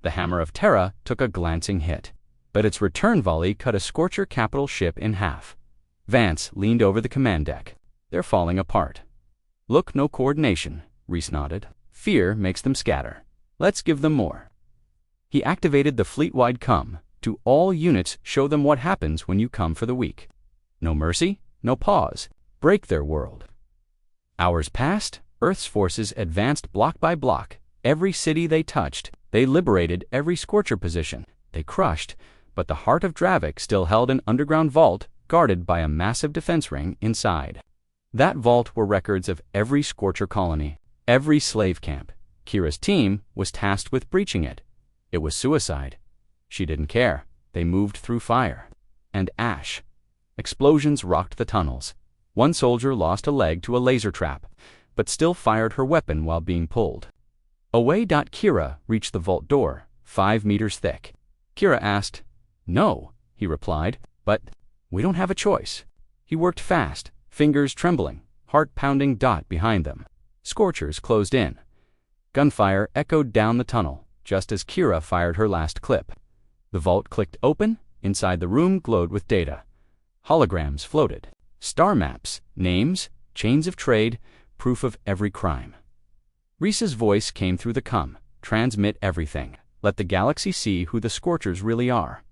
Speaker 1: The hammer of Terra took a glancing hit, but its return volley cut a Scorcher capital ship in half. Vance leaned over the command deck. They're falling apart. Look, no coordination, Reese nodded. Fear makes them scatter. Let's give them more. He activated the fleet-wide come. To all units, show them what happens when you come for the weak. No mercy, no pause. Break their world. Hours passed. Earth's forces advanced block by block. Every city they touched, they liberated every Scorcher position. They crushed, but the heart of Dravik still held an underground vault guarded by a massive defense ring inside. That vault were records of every Scorcher colony, every slave camp. Kira's team was tasked with breaching it. It was suicide. She didn't care. They moved through fire and ash. Explosions rocked the tunnels. One soldier lost a leg to a laser trap, but still fired her weapon while being pulled. Away. Kira reached the vault door, 5 meters thick. Kira asked. No, he replied, but we don't have a choice. He worked fast, fingers trembling, heart pounding. Behind them, Scorchers closed in. Gunfire echoed down the tunnel, just as Kira fired her last clip. The vault clicked open. Inside the room glowed with data. Holograms floated. Star maps, names, chains of trade, proof of every crime. Reese's voice came through the come. Transmit everything. Let the galaxy see who the Scorchers really are.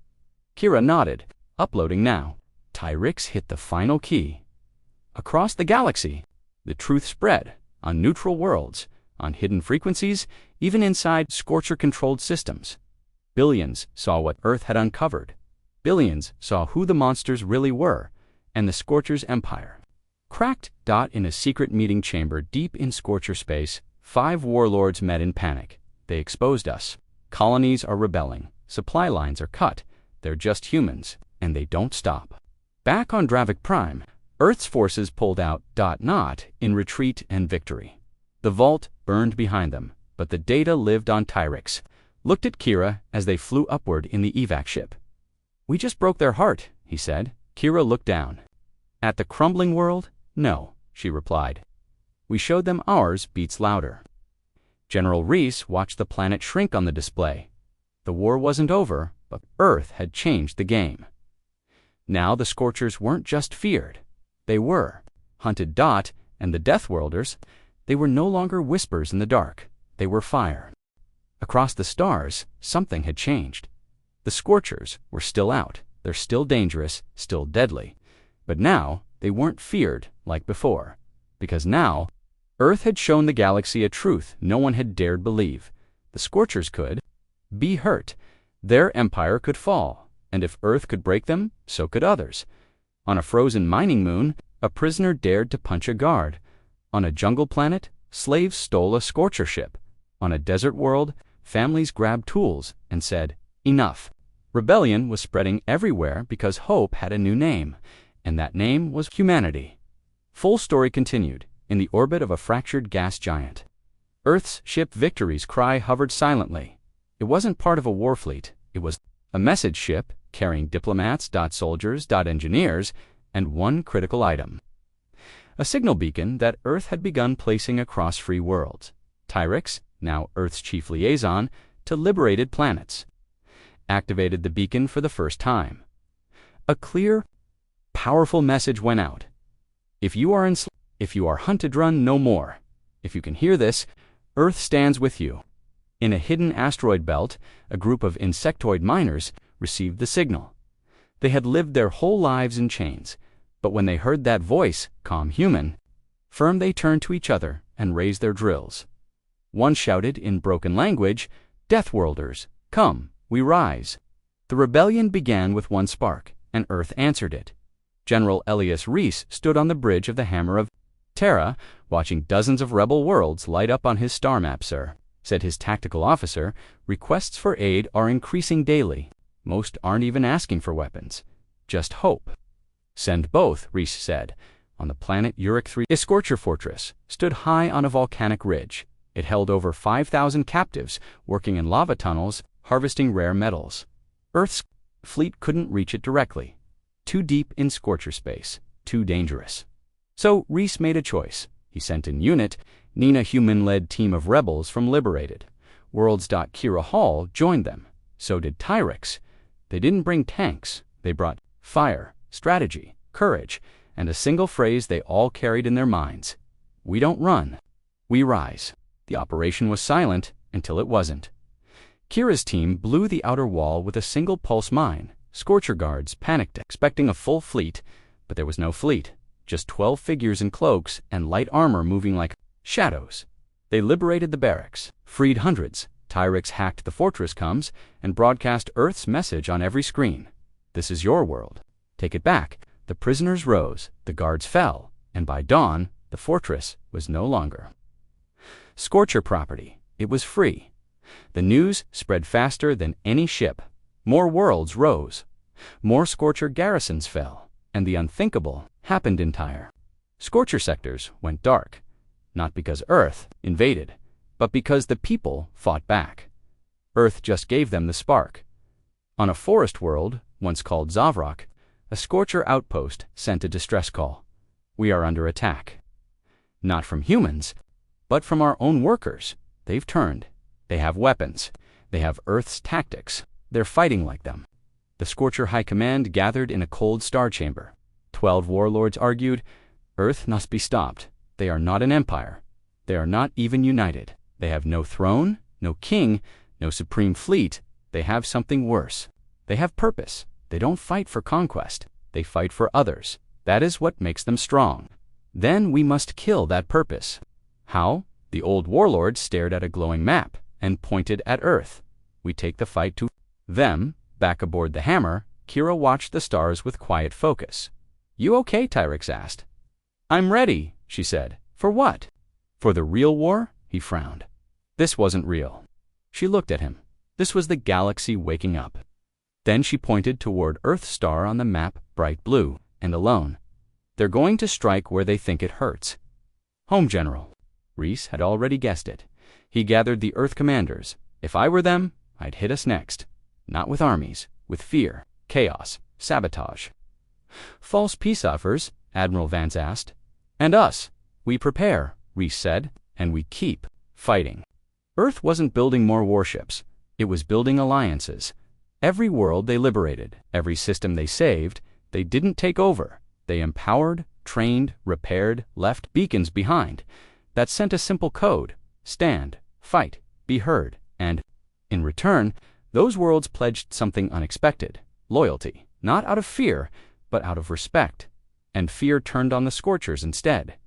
Speaker 1: Kira nodded. Uploading now. Tyrix hit the final key. Across the galaxy, the truth spread. On neutral worlds, on hidden frequencies, even inside Scorcher-controlled systems. Billions saw what Earth had uncovered. Billions saw who the monsters really were, and the Scorcher's empire. Cracked. In a secret meeting chamber deep in Scorcher space, 5 warlords met in panic. They exposed us. Colonies are rebelling. Supply lines are cut. They're just humans, and they don't stop. Back on Dravik Prime, Earth's forces pulled out. Not in retreat and victory. The vault burned behind them, but the data lived on Tyrix. Looked at Kira as they flew upward in the evac ship. We just broke their heart, he said. Kira looked down. At the crumbling world? No, she replied. We showed them ours beats louder. General Reese watched the planet shrink on the display. The war wasn't over, but Earth had changed the game. Now the Scorchers weren't just feared. They were. Hunted. And the Deathworlders, they were no longer whispers in the dark. They were fire. Across the stars, something had changed. The Scorchers were still out. They're still dangerous, still deadly. But now, they weren't feared like before. Because now, Earth had shown the galaxy a truth no one had dared believe. The Scorchers could be hurt. Their empire could fall. And if Earth could break them, so could others. On a frozen mining moon, a prisoner dared to punch a guard. On a jungle planet, slaves stole a Scorcher ship. On a desert world, families grabbed tools and said, enough. Rebellion was spreading everywhere because hope had a new name, and that name was humanity. Full story continued, in the orbit of a fractured gas giant. Earth's ship Victory's cry hovered silently. It wasn't part of a war fleet. It was a message ship carrying diplomats, soldiers, engineers, and one critical item. A signal beacon that Earth had begun placing across free worlds. Tyrix, now Earth's chief liaison to liberated planets, activated the beacon for the first time. A clear, powerful message went out. If you are hunted, run no more. If you can hear this, Earth stands with you. In a hidden asteroid belt, a group of insectoid miners received the signal. They had lived their whole lives in chains, but when they heard that voice, calm human, firm, they turned to each other and raised their drills. One shouted in broken language, "Deathworlders, come, we rise." The rebellion began with one spark, and Earth answered it. General Elias Reese stood on the bridge of the Hammer of Terra, watching dozens of rebel worlds light up on his star map. "Sir," said his tactical officer, "requests for aid are increasing daily. Most aren't even asking for weapons. Just hope." "Send both," Reese said. On the planet Uric 3, a Scorcher fortress stood high on a volcanic ridge. It held over 5,000 captives working in lava tunnels, harvesting rare metals. Earth's fleet couldn't reach it directly. Too deep in Scorcher space, too dangerous. So Reese made a choice. He sent in unit, Nina human-led team of rebels from Liberated. Worlds. Kira Hall joined them. So did Tyrix. They didn't bring tanks. They brought fire, strategy, courage, and a single phrase they all carried in their minds. "We don't run. We rise." The operation was silent until it wasn't. Kira's team blew the outer wall with a single pulse mine. Scorcher guards panicked, expecting a full fleet, but there was no fleet. Just 12 figures in cloaks and light armor moving like shadows. They liberated the barracks, freed hundreds. Tyrix hacked the fortress comes and broadcast Earth's message on every screen. "This is your world. Take it back." The prisoners rose, the guards fell, and by dawn, the fortress was no longer Scorcher property. It was free. The news spread faster than any ship. More worlds rose. More Scorcher garrisons fell, and the unthinkable happened in Tyre. Scorcher sectors went dark, not because Earth invaded, but because the people fought back. Earth just gave them the spark. On a forest world, once called Zavrok, a Scorcher outpost sent a distress call. "We are under attack." Not from humans, but from our own workers. They've turned. They have weapons. They have Earth's tactics. They're fighting like them. The Scorcher High Command gathered in a cold star chamber. 12 warlords argued, "Earth must be stopped. They are not an empire. They are not even united. They have no throne, no king, no supreme fleet. They have something worse. They have purpose. They don't fight for conquest. They fight for others. That is what makes them strong. Then we must kill that purpose." How? The old warlord stared at a glowing map and pointed at Earth. "We take the fight to them." Back aboard the Hammer, Kira watched the stars with quiet focus. "You okay?" Tyrix asked. "I'm ready," she said. "For what?" "For the real war?" He frowned. This wasn't real. She looked at him. This was the galaxy waking up. Then she pointed toward Earth's star on the map, bright blue, and alone. "They're going to strike where they think it hurts." Home General. Reese had already guessed it. He gathered the Earth commanders. "If I were them, I'd hit us next. Not with armies, with fear, chaos, sabotage." "False peace offers?" Admiral Vance asked. "And us. We prepare," Reese said, "and we keep fighting." Earth wasn't building more warships. It was building alliances. Every world they liberated, every system they saved, they didn't take over. They empowered, trained, repaired, left beacons behind that sent a simple code: stand, fight, be heard, and, in return, those worlds pledged something unexpected: loyalty, not out of fear, but out of respect. And fear turned on the Scorchers instead.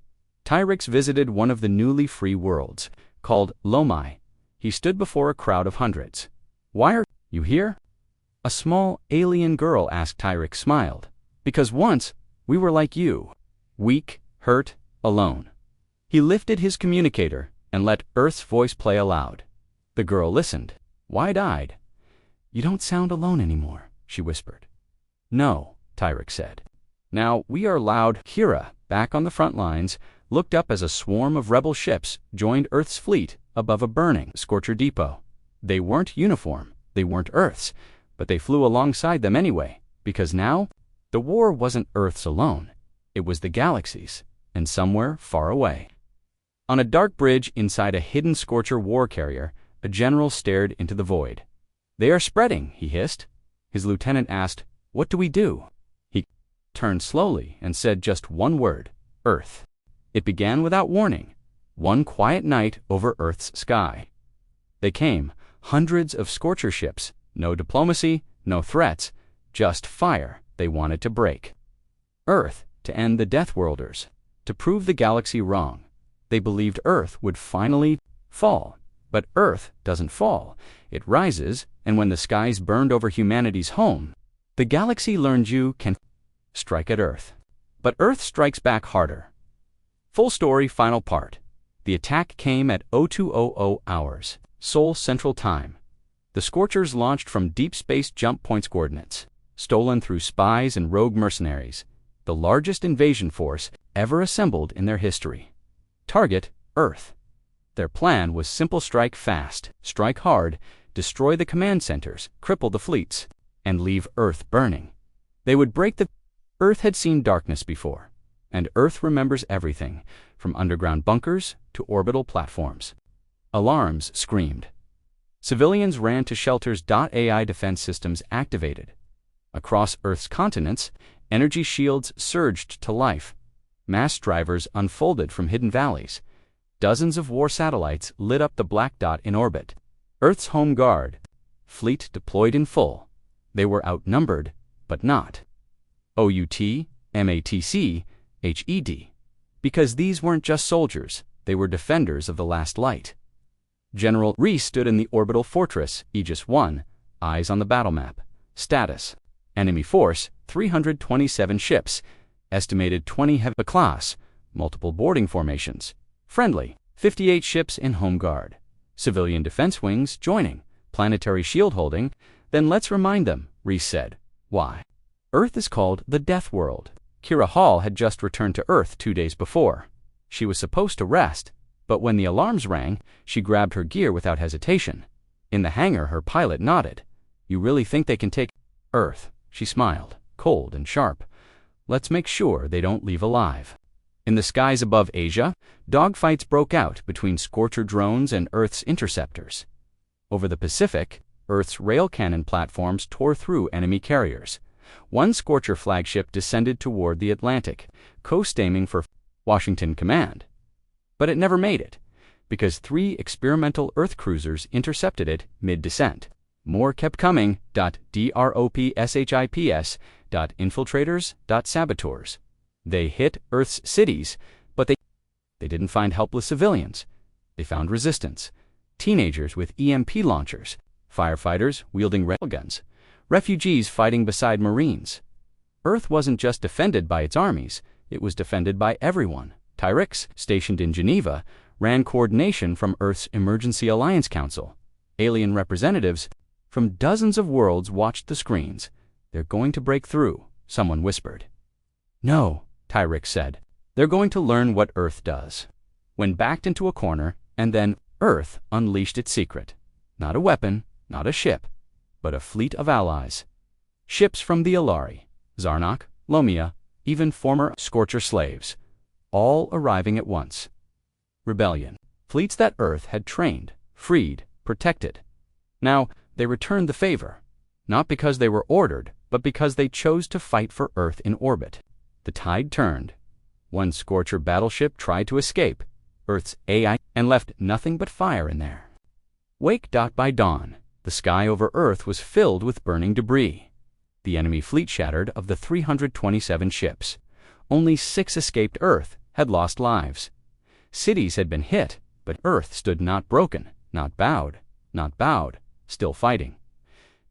Speaker 1: Tyrix visited one of the newly free worlds, called Lomai. He stood before a crowd of hundreds. "Why are you here?" A small alien girl asked. Tyrix smiled. "Because once we were like you, weak, hurt, alone." He lifted his communicator and let Earth's voice play aloud. The girl listened, wide-eyed. "You don't sound alone anymore," she whispered. "No," Tyrix said. "Now we are loud." Kira, back on the front lines, looked up as a swarm of rebel ships joined Earth's fleet above a burning Scorcher depot. They weren't uniform, they weren't Earth's, but they flew alongside them anyway, because now, the war wasn't Earth's alone. It was the galaxy's, and somewhere far away. On a dark bridge inside a hidden Scorcher war carrier, a general stared into the void. "They are spreading," he hissed. His lieutenant asked, "What do we do?" He turned slowly and said just one word: Earth. It began without warning, one quiet night over Earth's sky. They came, hundreds of Scorcher ships, no diplomacy, no threats, just fire they wanted to break. Earth, to end the Death Worlders, to prove the galaxy wrong. They believed Earth would finally fall. But Earth doesn't fall. It rises, and when the skies burned over humanity's home, the galaxy learned you can strike at Earth. But Earth strikes back harder. Full story, final part. The attack came at 0200 hours, Seoul Central Time. The Scorchers launched from deep space jump points coordinates, stolen through spies and rogue mercenaries, the largest invasion force ever assembled in their history. Target, Earth. Their plan was simple: strike fast, strike hard, destroy the command centers, cripple the fleets, and leave Earth burning. They would break the... Earth had seen darkness before, and Earth remembers everything, from underground bunkers to orbital platforms. Alarms screamed. Civilians ran to shelters. AI defense systems activated. Across Earth's continents, energy shields surged to life. Mass drivers unfolded from hidden valleys. Dozens of war satellites lit up the black dot in orbit. Earth's home guard, fleet deployed in full. They were outnumbered, but not. OUT, MATC, HED. Because these weren't just soldiers, they were defenders of the last light. General Reese stood in the orbital fortress, Aegis 1, eyes on the battle map. Status: enemy force, 327 ships, estimated 20 heavy class, multiple boarding formations. Friendly, 58 ships in home guard. Civilian defense wings joining, planetary shield holding. Then let's remind them, Reese said. Why? Earth is called the Death World. Kira Hall had just returned to Earth 2 days before. She was supposed to rest, but when the alarms rang, she grabbed her gear without hesitation. In the hangar, her pilot nodded. "You really think they can take Earth?" She smiled, cold and sharp. "Let's make sure they don't leave alive." In the skies above Asia, dogfights broke out between Scorcher drones and Earth's interceptors. Over the Pacific, Earth's rail cannon platforms tore through enemy carriers. One Scorcher flagship descended toward the Atlantic, coast-aiming for Washington Command. But it never made it, because 3 experimental Earth cruisers intercepted it mid-descent. More kept coming. DROPSHIPS. Infiltrators. Saboteurs. They hit Earth's cities, but they didn't find helpless civilians. They found resistance. Teenagers with EMP launchers, firefighters wielding railguns, refugees fighting beside Marines. Earth wasn't just defended by its armies, it was defended by everyone. Tyrix, stationed in Geneva, ran coordination from Earth's Emergency Alliance Council. Alien representatives from dozens of worlds watched the screens. "They're going to break through," someone whispered. "No," Tyrix said. "They're going to learn what Earth does." When backed into a corner, and then Earth unleashed its secret. Not a weapon, not a ship, but a fleet of allies. Ships from the Ilari, Zarnak, Lomia, even former Scorcher slaves, all arriving at once. Rebellion. Fleets that Earth had trained, freed, protected. Now, they returned the favor, not because they were ordered, but because they chose to fight for Earth in orbit. The tide turned. One Scorcher battleship tried to escape, Earth's AI, and left nothing but fire in there. Wake. By dawn, the sky over Earth was filled with burning debris. The enemy fleet shattered. Of the 327 ships, only 6 escaped Earth, had lost lives. Cities had been hit, but Earth stood not broken, not bowed, still fighting.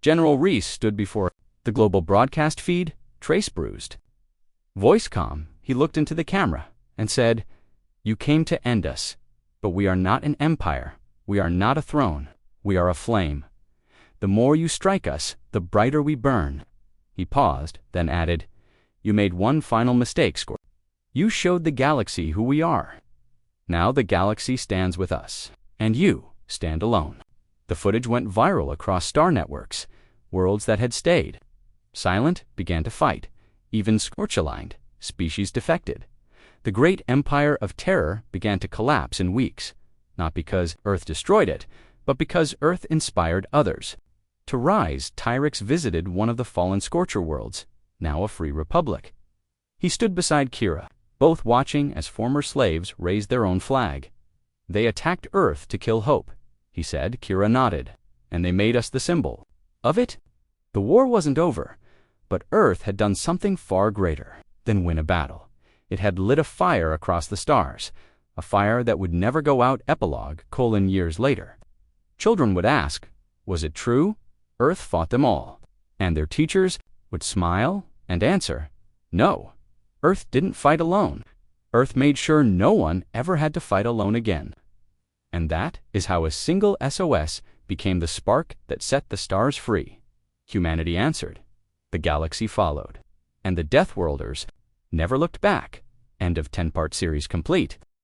Speaker 1: General Reese stood before the global broadcast feed, trace bruised. Voice calm, he looked into the camera and said, "You came to end us, but we are not an empire, we are not a throne, we are a flame. The more you strike us, the brighter we burn." He paused, then added, "You made one final mistake, Scorcher. You showed the galaxy who we are. Now the galaxy stands with us, and you stand alone." The footage went viral across star networks, worlds that had stayed silent began to fight, even scorch-aligned species defected. The great empire of terror began to collapse in weeks, not because Earth destroyed it, but because Earth inspired others. To rise, Tyrix visited one of the fallen Scorcher worlds, now a free republic. He stood beside Kira, both watching as former slaves raised their own flag. "They attacked Earth to kill hope," he said. Kira nodded. "And they made us the symbol of it?" The war wasn't over, but Earth had done something far greater than win a battle. It had lit a fire across the stars, a fire that would never go out. Epilogue: years later. Children would ask, was it true? Earth fought them all. And their teachers would smile and answer, no, Earth didn't fight alone. Earth made sure no one ever had to fight alone again. And that is how a single SOS became the spark that set the stars free. Humanity answered. The galaxy followed. And the Deathworlders never looked back. End of 10-part series complete.